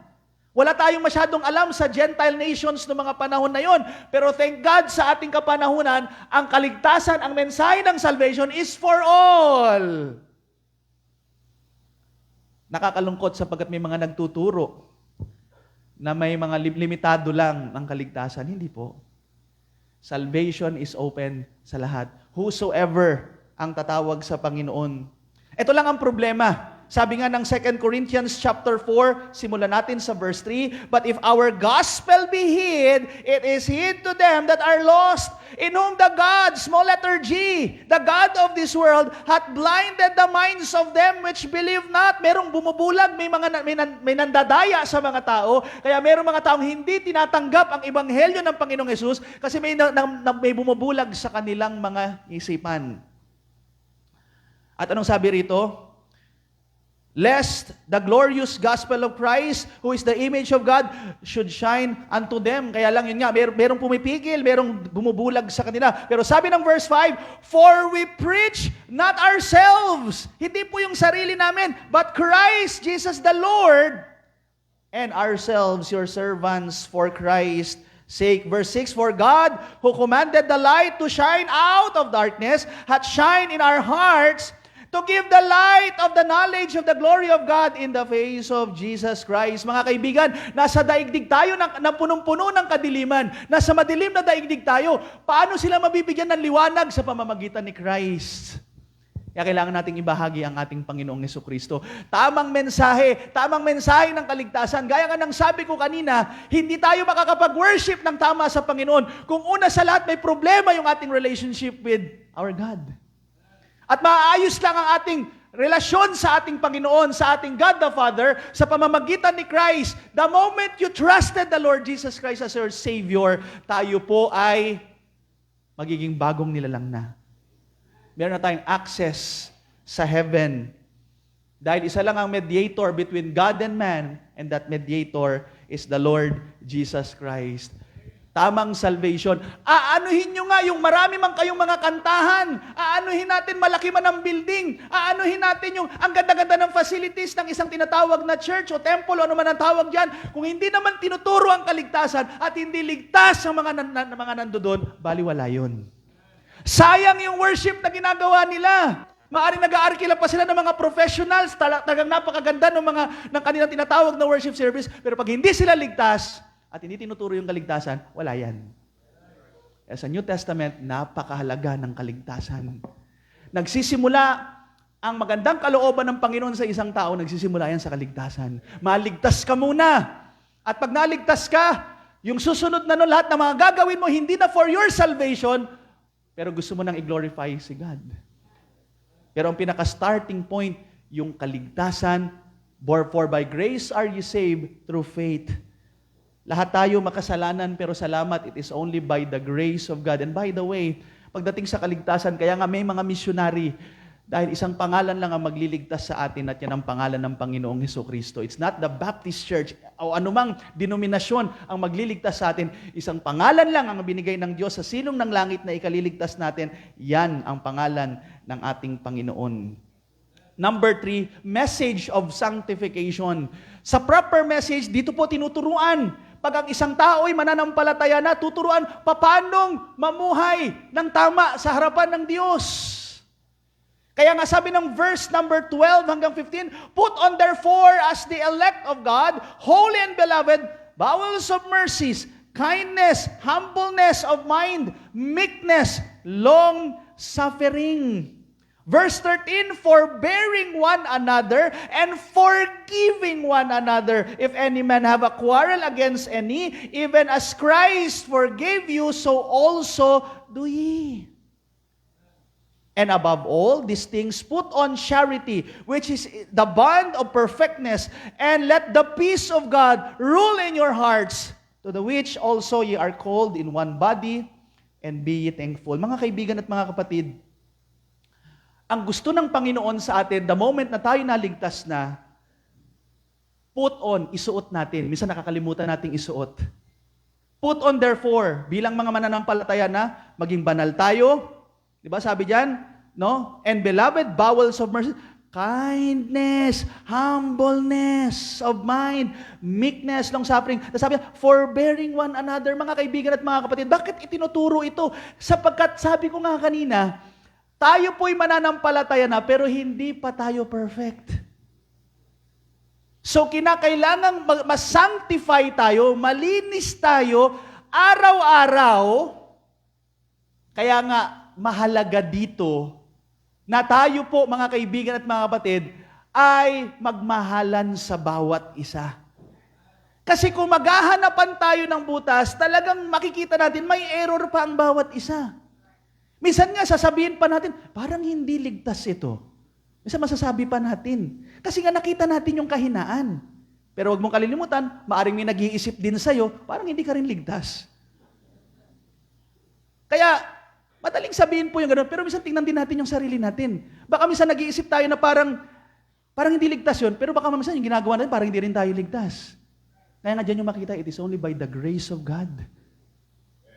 Wala tayong masyadong alam sa Gentile nations noong mga panahon na yon. Pero thank God sa ating kapanahunan, ang kaligtasan, ang mensahe ng salvation is for all. Nakakalungkot sapagkat may mga nagtuturo na may mga limitado lang ang kaligtasan. Hindi po. Salvation is open sa lahat. Whosoever ang tatawag sa Panginoon. Ito lang ang problema. Sabi nga ng 2 Corinthians chapter 4, simulan natin sa verse 3, "But if our gospel be hid, it is hid to them that are lost, in whom the God," small letter G, "the God of this world hath blinded the minds of them which believe not." Merong bumubulag, may nandadaya sa mga tao, kaya merong mga taong hindi tinatanggap ang ebanghelyo ng Panginoong Hesus kasi may bumubulag sa kanilang mga isipan. At anong sabi rito? "Lest the glorious gospel of Christ, who is the image of God, should shine unto them." Kaya lang yun nga, merong pumipigil, merong bumubulag sa kanila. Pero sabi ng verse 5, "For we preach not ourselves," hindi po yung sarili namin, "but Christ Jesus the Lord, and ourselves your servants for Christ's sake." Verse 6, "For God, who commanded the light to shine out of darkness, hath shined in our hearts, to give the light of the knowledge of the glory of God in the face of Jesus Christ." Mga kaibigan, nasa daigdig tayo na punong-puno ng kadiliman. Nasa madilim na daigdig tayo. Paano sila mabibigyan ng liwanag sa pamamagitan ni Christ? Kaya kailangan nating ibahagi ang ating Panginoong Jesucristo. Tamang mensahe ng kaligtasan. Gaya nga ng sabi ko kanina, hindi tayo makakapag-worship ng tama sa Panginoon kung una sa lahat may problema yung ating relationship with our God. At maaayos lang ang ating relasyon sa ating Panginoon, sa ating God the Father, sa pamamagitan ni Christ. The moment you trusted the Lord Jesus Christ as your Savior, tayo po ay magiging bagong nilalang na. Meron na tayong access sa heaven. Dahil isa lang ang mediator between God and man, and that mediator is the Lord Jesus Christ. Tamang salvation. Aanuhin nyo nga yung marami man kayong mga kantahan. Aanuhin natin malaki man ang building. Aanuhin natin yung ang ganda-ganda ng facilities ng isang tinatawag na church o temple o ano man ang tawag dyan. Kung hindi naman tinuturo ang kaligtasan at hindi ligtas ang mga nandoon, baliwala yun. Sayang yung worship na ginagawa nila. Maaring nag-aarkila pa sila ng mga professionals, talagang napakaganda ng kanilang tinatawag na worship service, pero pag hindi sila ligtas, at hindi tinuturo yung kaligtasan, wala yan. Sa New Testament, napakahalaga ng kaligtasan. Nagsisimula ang magandang kalooban ng Panginoon sa isang tao, nagsisimula yan sa kaligtasan. Maligtas ka muna. At pag naligtas ka, yung susunod na nun, lahat ng mga gagawin mo, hindi na for your salvation, pero gusto mo nang i-glorify si God. Pero ang pinaka-starting point, yung kaligtasan, for by grace are you saved through faith. Lahat tayo makasalanan, pero salamat, it is only by the grace of God. And by the way, pagdating sa kaligtasan, kaya nga may mga missionary, dahil isang pangalan lang ang magliligtas sa atin at yan ang pangalan ng Panginoong Jesucristo. It's not the Baptist Church o anumang denominasyon ang magliligtas sa atin. Isang pangalan lang ang binigay ng Diyos sa silong ng langit na ikaliligtas natin. Yan ang pangalan ng ating Panginoon. Number 3, message of sanctification. Sa proper message, dito po tinuturuan. Pag ang isang tao ay mananampalataya na, tuturuan paanong mamuhay ng tama sa harapan ng Diyos. Kaya nga sabi ng verse number 12 hanggang 15, "Put on therefore as the elect of God, holy and beloved, bowels of mercies, kindness, humbleness of mind, meekness, long-suffering." Verse 13, "Forbearing one another and forgiving one another. If any man have a quarrel against any, even as Christ forgave you, so also do ye. And above all these things, put on charity, which is the bond of perfectness, and let the peace of God rule in your hearts, to the which also ye are called in one body, and be ye thankful." Mga kaibigan at mga kapatid, ang gusto ng Panginoon sa atin, the moment na tayo naligtas na, put on, isuot natin. Minsan nakakalimutan nating isuot. Put on therefore, bilang mga mananampalataya na, maging banal tayo. Di ba sabi diyan? No? "And beloved, bowels of mercy, kindness, humbleness of mind, meekness, long-suffering." Sabi niya, "Forbearing one another." Mga kaibigan at mga kapatid, bakit itinuturo ito? Sapagkat sabi ko nga kanina, tayo po'y mananampalataya na, pero hindi pa tayo perfect. So, kinakailangang ma-sanctify tayo, malinis tayo, araw-araw. Kaya nga, mahalaga dito na tayo po, mga kaibigan at mga kapatid, ay magmahalan sa bawat isa. Kasi kung maghahanapan tayo ng butas, talagang makikita natin may error pa ang bawat isa. Minsan nga sasabihin pa natin, parang hindi ligtas ito. Minsan masasabi pa natin. Kasi nga nakita natin yung kahinaan. Pero huwag mong kalilimutan, maaring may nag-iisip din sa'yo, parang hindi ka rin ligtas. Kaya, madaling sabihin po yung gano'n, pero minsan tingnan din natin yung sarili natin. Baka minsan nag-iisip tayo na parang hindi ligtas yun, pero baka minsan yung ginagawa natin, parang hindi rin tayo ligtas. Kaya nga dyan yung makita, it is only by the grace of God.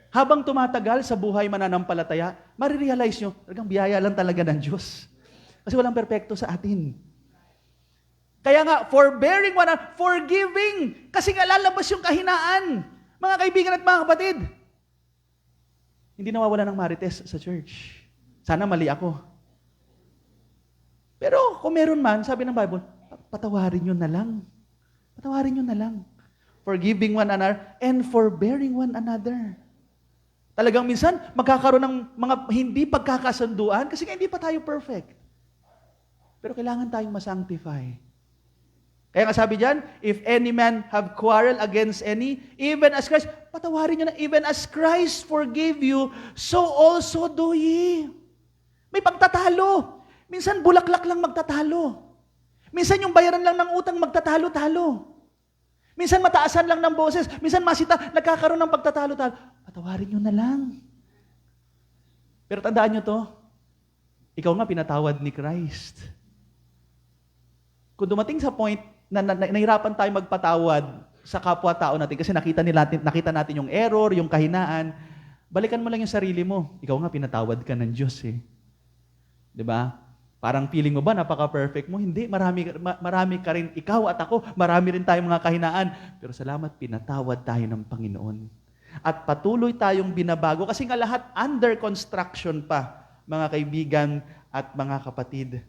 Habang tumatagal sa buhay mananampalataya, marirealize nyo, talagang biyaya lang talaga ng Diyos. Kasi walang perpekto sa atin. Kaya nga, forbearing one another, forgiving, kasi nga lalabas yung kahinaan. Mga kaibigan at mga kapatid, hindi nawawala ng marites sa church. Sana mali ako. Pero kung meron man, sabi ng Bible, patawarin nyo na lang. Patawarin nyo na lang. Forgiving one another and forbearing one another. Talagang minsan, magkakaroon ng mga hindi pagkakasunduan kasi nga hindi pa tayo perfect. Pero kailangan tayong masanctify. Kaya nga sabi diyan, if any man have quarrel against any, even as Christ, patawarin nyo na, even as Christ forgave you, so also do ye. May pagtatalo. Minsan bulaklak lang magtatalo. Minsan yung bayaran lang ng utang magtatalo-talo. Minsan mataasan lang ng boses. Minsan masita, nagkakaroon ng pagtatalo-talo. Patawarin nyo na lang. Pero tandaan nyo to, ikaw nga pinatawad ni Christ. Kung dumating sa point na nahirapan tayo magpatawad sa kapwa-tao natin kasi nakita natin yung error, yung kahinaan, balikan mo lang yung sarili mo. Ikaw nga pinatawad ka ng Diyos eh. 'Di ba? Parang feeling mo ba napaka-perfect mo? Hindi, marami ka rin ikaw at ako, marami rin tayong mga kahinaan. Pero salamat, pinatawad tayo ng Panginoon. At patuloy tayong binabago kasi nga lahat under construction pa, mga kaibigan at mga kapatid.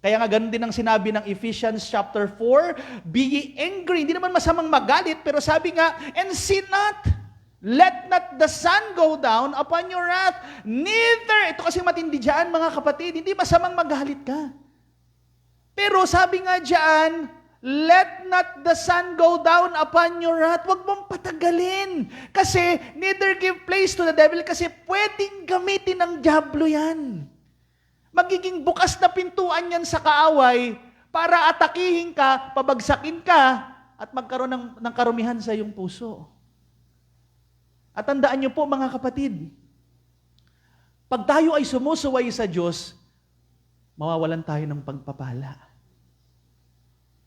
Kaya nga ganun din ang sinabi ng Ephesians chapter 4, be ye angry. Hindi naman masamang magalit, pero sabi nga, and sin not. Let not the sun go down upon your wrath. Neither, ito kasi matindi dyan mga kapatid, hindi masamang magalit ka. Pero sabi nga dyan, let not the sun go down upon your wrath. Huwag mong patagalin. Kasi neither give place to the devil kasi pwedeng gamitin ng diablo yan. Magiging bukas na pintuan yan sa kaaway para atakihin ka, pabagsakin ka, at magkaroon ng karumihan sa iyong puso. At tandaan niyo po mga kapatid, pag tayo ay sumusuway sa Diyos, mawawalan tayo ng pagpapala.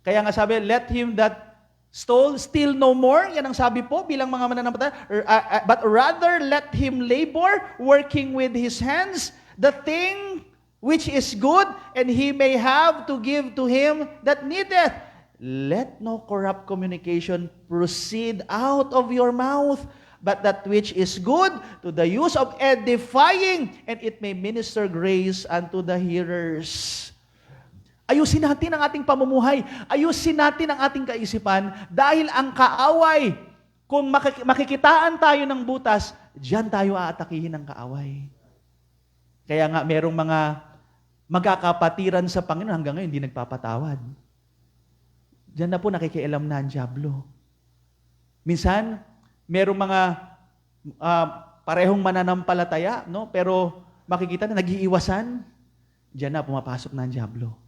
Kaya nga sabi, let him that stole steal no more. Yan ang sabi po bilang mga mananampalataya. But rather let him labor, working with his hands, the thing which is good, and he may have to give to him that needeth. Let no corrupt communication proceed out of your mouth, but that which is good to the use of edifying, and it may minister grace unto the hearers. Ayusin natin ang ating pamumuhay. Ayusin natin ang ating kaisipan dahil ang kaaway, kung makikitaan tayo ng butas, diyan tayo aatakihin ng kaaway. Kaya nga merong mga magkakapatiran sa Panginoon hanggang ngayon hindi nagpapatawad. Diyan na po nakikialam na ang diablo. Minsan, merong mga parehong mananampalataya, no? Pero makikita na nag-iiwasan, diyan na pumapasok na ang diablo.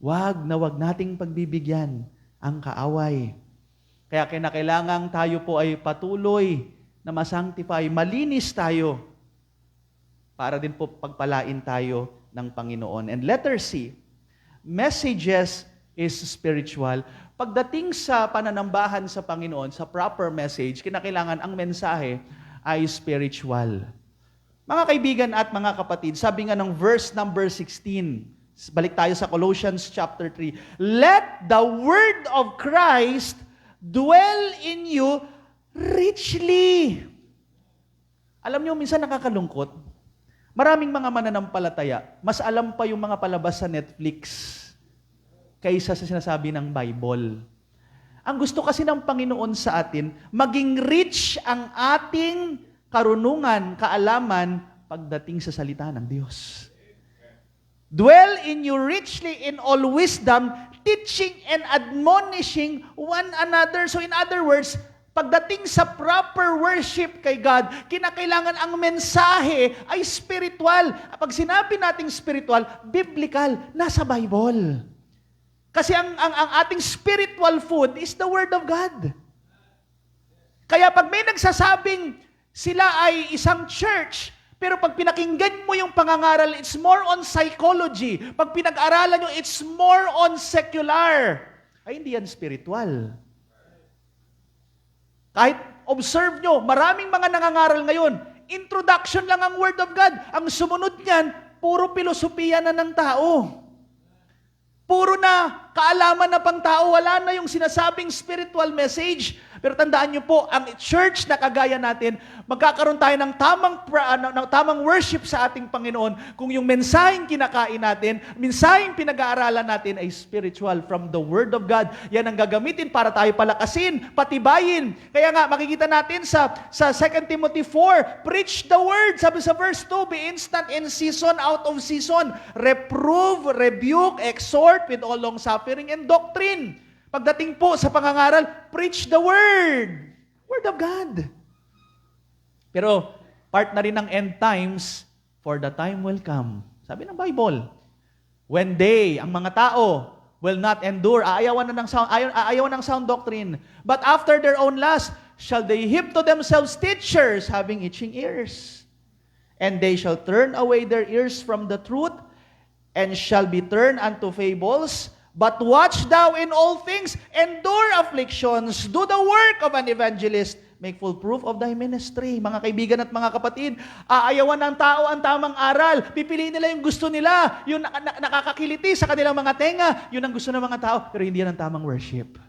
Wag nating pagbibigyan ang kaaway. Kaya kinakailangan tayo po ay patuloy na masanctify, malinis tayo para din po pagpalain tayo ng Panginoon. And letter C, messages is spiritual. Pagdating sa pananambahan sa Panginoon, sa proper message, kinakailangan ang mensahe ay spiritual. Mga kaibigan at mga kapatid, sabi nga ng verse number 16, balik tayo sa Colossians chapter 3, let the word of Christ dwell in you richly. Alam niyo, minsan nakakalungkot, maraming mga mananampalataya, mas alam pa yung mga palabas sa Netflix kaysa sa sinasabi ng Bible. Ang gusto kasi ng Panginoon sa atin, maging rich ang ating karunungan, kaalaman, pagdating sa salita ng Diyos. dwell in you richly in all wisdom, teaching and admonishing one another. So in other words, pagdating sa proper worship kay God, kinakailangan ang mensahe ay spiritual. Pag sinabi nating spiritual, biblical, nasa Bible. Kasi ang ating spiritual food is the Word of God. Kaya pag may nagsasabing sila ay isang church, pero pag pinakinggan mo yung pangangaral, it's more on psychology. Pag pinag-aralan nyo, it's more on secular. Ay, hindi yan spiritual. Kahit observe nyo, maraming mga nangangaral ngayon, introduction lang ang Word of God. Ang sumunod niyan, puro filosofiya na ng tao. Puro na kaalaman na pang tao, wala na yung sinasabing spiritual message. Pero tandaan nyo po, ang church na kagaya natin, magkakaroon tayo ng tamang worship sa ating Panginoon kung yung mensaheng kinakain natin, mensaheng pinag-aaralan natin ay spiritual from the Word of God. Yan ang gagamitin para tayo palakasin, patibayin. Kaya nga, makikita natin sa 2 Timothy 4, preach the Word. Sabi sa verse 2, be instant in season, out of season. Reprove, rebuke, exhort with all long suffering and doctrine. Pagdating po sa pangangaral, preach the Word. Word of God. Pero, part na rin ng end times, for the time will come. Sabi ng Bible, when they, ang mga tao, will not endure, aayawan ng sound doctrine, but after their own lust, shall they heap to themselves teachers, having itching ears. And they shall turn away their ears from the truth, and shall be turned unto fables. But watch thou in all things, endure afflictions, do the work of an evangelist, make full proof of thy ministry. Mga kaibigan at mga kapatid, aayawan ng tao ang tamang aral. Pipiliin nila yung gusto nila, yung nakakakiliti sa kanilang mga tenga, yun ang gusto ng mga tao, pero hindi yan ang tamang worship.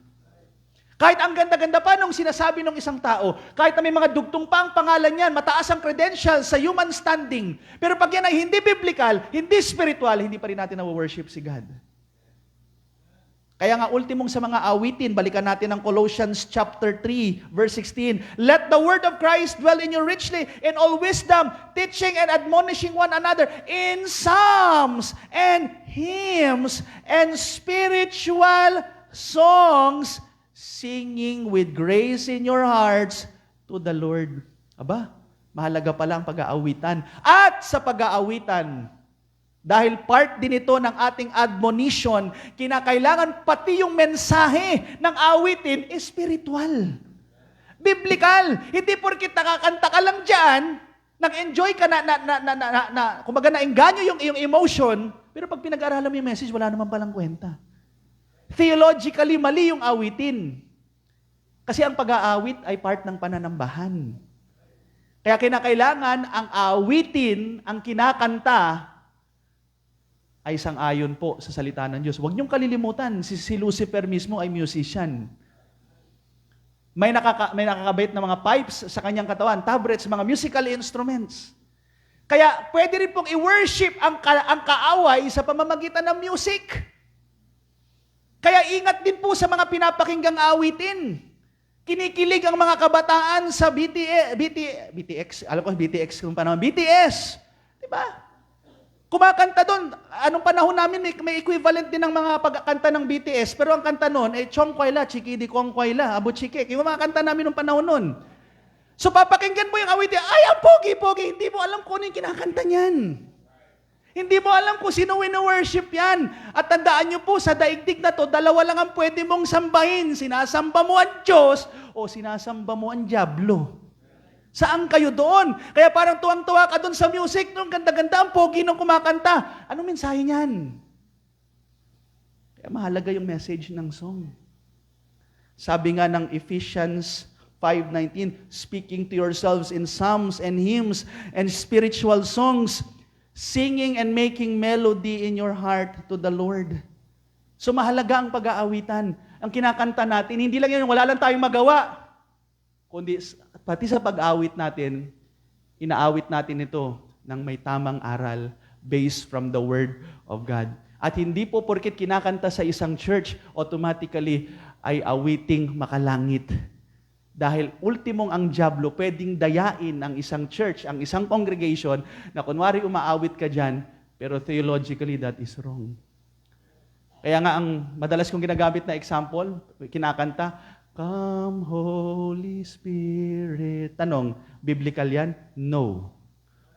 Kahit ang ganda-ganda pa nung sinasabi ng isang tao, kahit na may mga dugtong pa ang pangalan niyan, mataas ang credentials sa human standing, pero pag yan ay hindi biblical, hindi spiritual, hindi pa rin natin na-worship si God. Kaya nga, ultimong sa mga awitin, balikan natin ang Colossians chapter 3, verse 16. Let the word of Christ dwell in you richly, in all wisdom, teaching and admonishing one another in psalms and hymns and spiritual songs, singing with grace in your hearts to the Lord. Aba, mahalaga pala ang pag-aawitan. At sa pag-aawitan, dahil part din ito ng ating admonition, kinakailangan pati yung mensahe ng awitin is spiritual. Biblical. Hindi porkit nakakanta ka lang dyan, nag-enjoy ka kumbaga naengganyo yung iyong emotion, pero pag pinag-aralan mo yung message, wala naman palang kwenta. Theologically, mali yung awitin. Kasi ang pag-aawit ay part ng pananambahan. Kaya kinakailangan ang awitin, ang kinakanta, ay sang-ayon po sa salita ng Diyos. Huwag niyong kalilimutan, si Lucifer mismo ay musician. May nakakabait na mga pipes sa kanyang katawan, tabrets, mga musical instruments. Kaya pwede rin pong i-worship ang kaaway sa pamamagitan ng music. Kaya ingat din po sa mga pinapakinggang awitin. Kinikilig ang mga kabataan sa BTX, alam ko BTX kung paano, BTS. Diba? Kumakanta doon. Anong panahon namin, may equivalent din ng mga pagkakanta ng BTS. Pero ang kanta noon, Chong Kwaila, Chikidi Kong Kwaila, Abu Chikik. Yung mga kanta namin ng panahon noon. So papakinggan mo yung awitin, ay, ang pogi-pogi. Hindi mo alam kung ano yung kinakanta niyan. Hindi mo alam kung sino wino-worship yan. At tandaan nyo po, sa daigdig na to, dalawa lang ang pwede mong sambahin. Sinasamba mo ang Diyos o sinasamba mo ang Diablo. Saan kayo doon? Kaya parang tuwang-tuwa ka doon sa music, nung ganda-ganda ang pogi nung kumakanta. Anong mensahe niyan? Kaya mahalaga yung message ng song. Sabi nga ng Ephesians 5:19, speaking to yourselves in psalms and hymns and spiritual songs, singing and making melody in your heart to the Lord. So mahalaga ang pag-aawitan. Ang kinakanta natin, hindi lang yun, wala lang tayong magawa. Kundi pati sa pag-awit natin, inaawit natin ito ng may tamang aral based from the Word of God. At hindi po porkit kinakanta sa isang church, automatically ay awiting makalangit. Dahil ultimong ang diablo, pwedeng dayain ang isang church, ang isang congregation, na kunwari umaawit ka dyan, Pero theologically, that is wrong. Kaya nga ang madalas kong ginagamit na example, kinakanta, Come Holy Spirit. Tanong, biblical yan? No.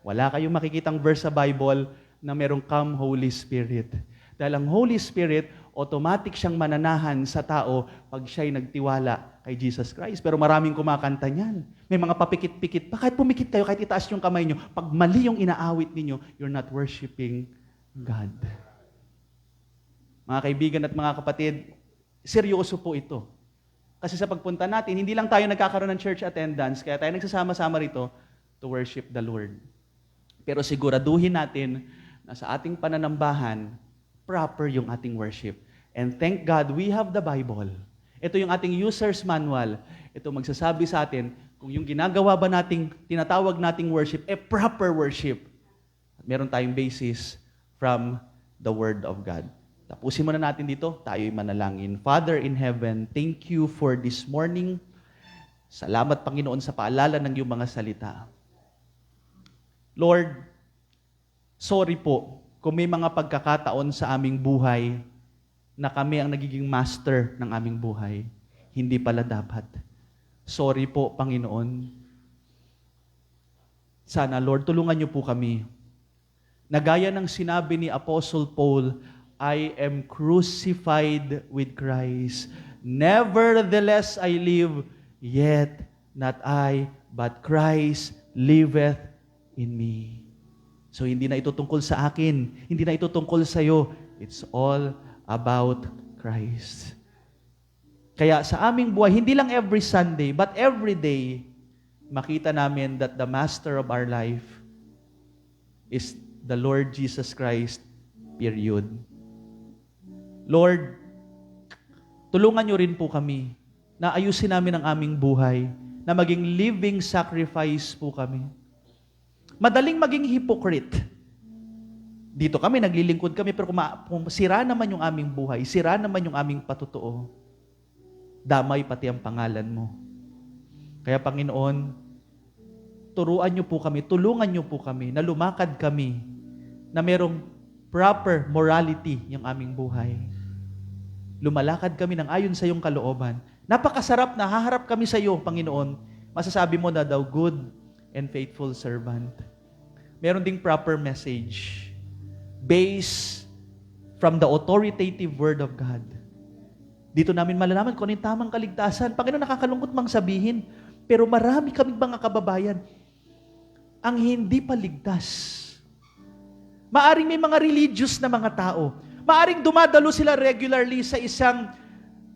Wala kayong makikitang verse sa Bible na merong Come Holy Spirit. Dahil ang Holy Spirit, automatic siyang mananahan sa tao pag siya'y nagtiwala kay Jesus Christ. Pero maraming kumakanta niyan. May mga papikit-pikit pa. Kahit pumikit kayo, kahit itaas yung kamay nyo, pag mali yung inaawit ninyo, you're not worshiping God. Mga kaibigan at mga kapatid, seryoso po ito. Kasi sa pagpunta natin, hindi lang tayo nagkakaroon ng church attendance, kaya tayo nagsasama-sama rito to worship the Lord. Pero siguraduhin natin na sa ating pananambahan, proper yung ating worship. And thank God, we have the Bible. Ito yung ating user's manual. Ito magsasabi sa atin kung yung ginagawa ba nating, tinatawag nating worship, proper worship. At meron tayong basis from the Word of God. Tapusin muna natin dito, tayo'y manalangin. Father in heaven, thank you for this morning. Salamat, Panginoon, sa paalala ng iyong mga salita. Lord, sorry po kung may mga pagkakataon sa aming buhay na kami ang nagiging master ng aming buhay. Hindi pala dapat. Sorry po, Panginoon. Sana, Lord, tulungan niyo po kami. Nagaya ng sinabi ni Apostle Paul, I am crucified with Christ. Nevertheless I live, yet not I, but Christ liveth in me. So hindi na ito tungkol sa akin, hindi na ito tungkol sa iyo. It's all about Christ. Kaya sa aming buhay, hindi lang every Sunday, but every day, makita namin that the master of our life is the Lord Jesus Christ, period. Lord, tulungan niyo rin po kami na ayusin namin ang aming buhay, na maging living sacrifice po kami. Madaling maging hypocrite. Dito kami, naglilingkod kami, pero kung sira naman yung aming buhay, sira naman yung aming patutuo, damay pati ang pangalan mo. Kaya Panginoon, turuan niyo po kami, tulungan niyo po kami, na lumakad kami, na merong proper morality yung aming buhay. Lumalakad kami ng ayon sa iyong kalooban. Napakasarap na haharap kami sa iyo, Panginoon. Masasabi mo na daw, good and faithful servant. Meron ding proper message based from the authoritative Word of God. Dito namin malalaman kung ano yung tamang kaligtasan. Panginoon, nakakalungkot mang sabihin, pero marami kaming mga kababayan ang hindi pa ligtas. Maaring may mga religious na mga tao. Maaring dumadalo sila regularly sa isang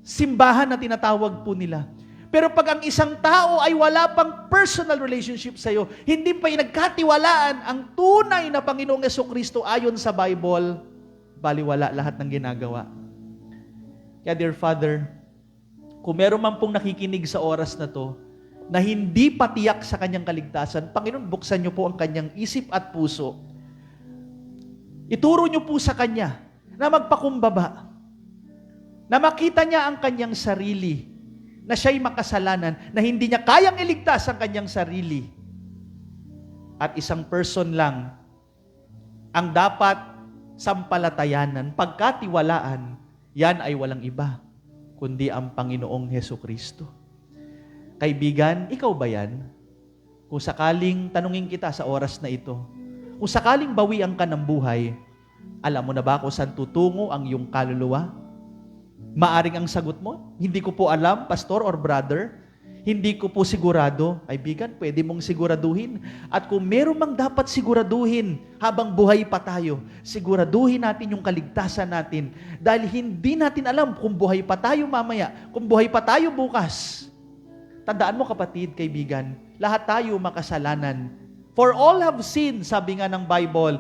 simbahan na tinatawag po nila. Pero pag ang isang tao ay wala pang personal relationship sa iyo, hindi pa nagkatiwalaan ang tunay na Panginoong Jesucristo ayon sa Bible, baliwala lahat ng ginagawa. Kaya dear Father, kung meron man pong nakikinig sa oras na to, na hindi patiyak sa kanyang kaligtasan, Panginoon, buksan niyo po ang kanyang isip at puso. Ituro niyo po sa kanya na magpakumbaba, na makita niya ang kanyang sarili, na siya'y makasalanan, na hindi niya kayang iligtas ang kanyang sarili. At isang person lang ang dapat sampalatayanan, pagkatiwalaan, yan ay walang iba, kundi ang Panginoong Hesukristo. Kaibigan, ikaw ba yan? Kung sakaling tanungin kita sa oras na ito, kung sakaling bawian ka ng buhay, alam mo na ba kung saan tutungo ang iyong kaluluwa? Maaring ang sagot mo, hindi ko po alam, pastor or brother. Hindi ko po sigurado. Kaibigan, pwede mong siguraduhin. At kung meron mang dapat siguraduhin habang buhay pa tayo, siguraduhin natin yung kaligtasan natin. Dahil hindi natin alam kung buhay pa tayo mamaya, kung buhay pa tayo bukas. Tandaan mo kapatid, kaibigan, lahat tayo makasalanan. For all have sinned, sabi nga ng Bible,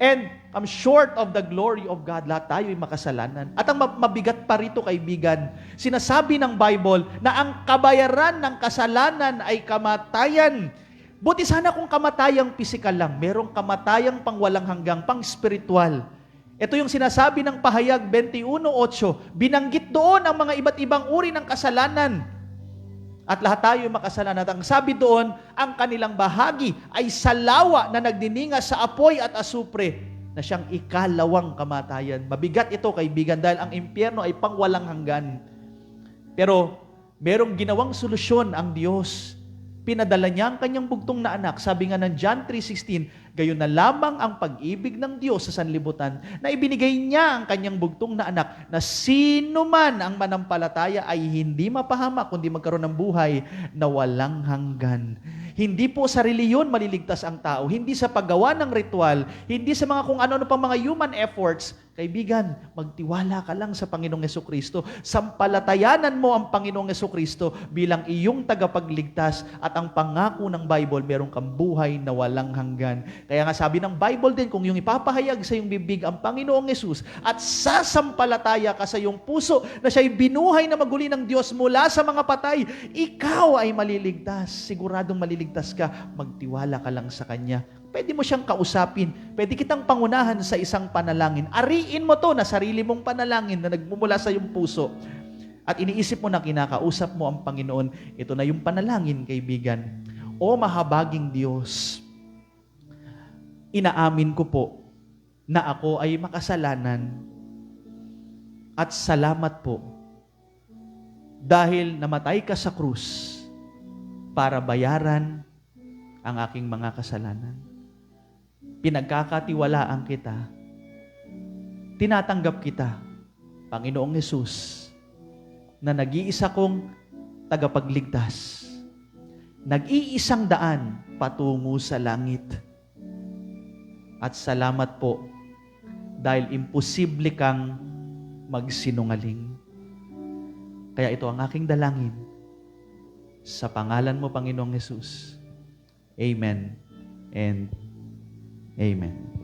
and I'm short of the glory of God. Lahat tayo ay makasalanan. At ang mabigat pa rito, kaibigan, sinasabi ng Bible na ang kabayaran ng kasalanan ay kamatayan. Buti sana kung kamatayang pisikal lang. Merong kamatayang pang walang hanggang, pang spiritual. Ito yung sinasabi ng Pahayag 21:8. Binanggit doon ang mga iba't ibang uri ng kasalanan. At lahat tayo ay makasalanan. At ang sabi doon, ang kanilang bahagi ay salawa na nagdiningas sa apoy at asupre. na siyang ikalawang kamatayan. Mabigat ito, kaibigan, dahil ang impyerno ay pangwalang hanggan. Pero merong ginawang solusyon ang Diyos. Pinadala niya ang kanyang bugtong na anak. Sabi nga ng John 3:16, gayon na lamang ang pag-ibig ng Diyos sa sanlibutan na ibinigay niya ang kanyang bugtong na anak na sino man ang manampalataya ay hindi mapahamak kundi magkaroon ng buhay na walang hanggan. Hindi po sa reliyon maliligtas ang tao, hindi sa paggawa ng ritual, hindi sa mga kung ano-ano pang mga human efforts. Kaibigan, magtiwala ka lang sa Panginoong Hesukristo. Sampalatayanan mo ang Panginoong Hesukristo bilang iyong tagapagligtas at ang pangako ng Bible, meron kang buhay na walang hanggan. Kaya nga sabi ng Bible din, kung yung ipapahayag sa iyong bibig ang Panginoong Hesus at sasampalataya ka sa iyong puso na siya'y binuhay na maguli ng Diyos mula sa mga patay, ikaw ay maliligtas. Siguradong maliligtas ka. Magtiwala ka lang sa Kanya. Pwede mo siyang kausapin. Pwede kitang pangunahan sa isang panalangin. Ariin mo to na sarili mong panalangin na nagmumula sa iyong puso. At iniisip mo na kinakausap mo ang Panginoon. Ito na yung panalangin, kaibigan. O mahabaging Diyos, inaamin ko po na ako ay makasalanan. At salamat po dahil namatay ka sa krus para bayaran ang aking mga kasalanan. Pinagkakatiwalaan kita. Tinatanggap kita, Panginoong Hesus, na nag-iisa kong tagapagligtas. Nag-iisang daan patungo sa langit. At salamat po dahil imposible kang magsinungaling. Kaya ito ang aking dalangin. Sa pangalan mo, Panginoong Hesus. Amen and Amen.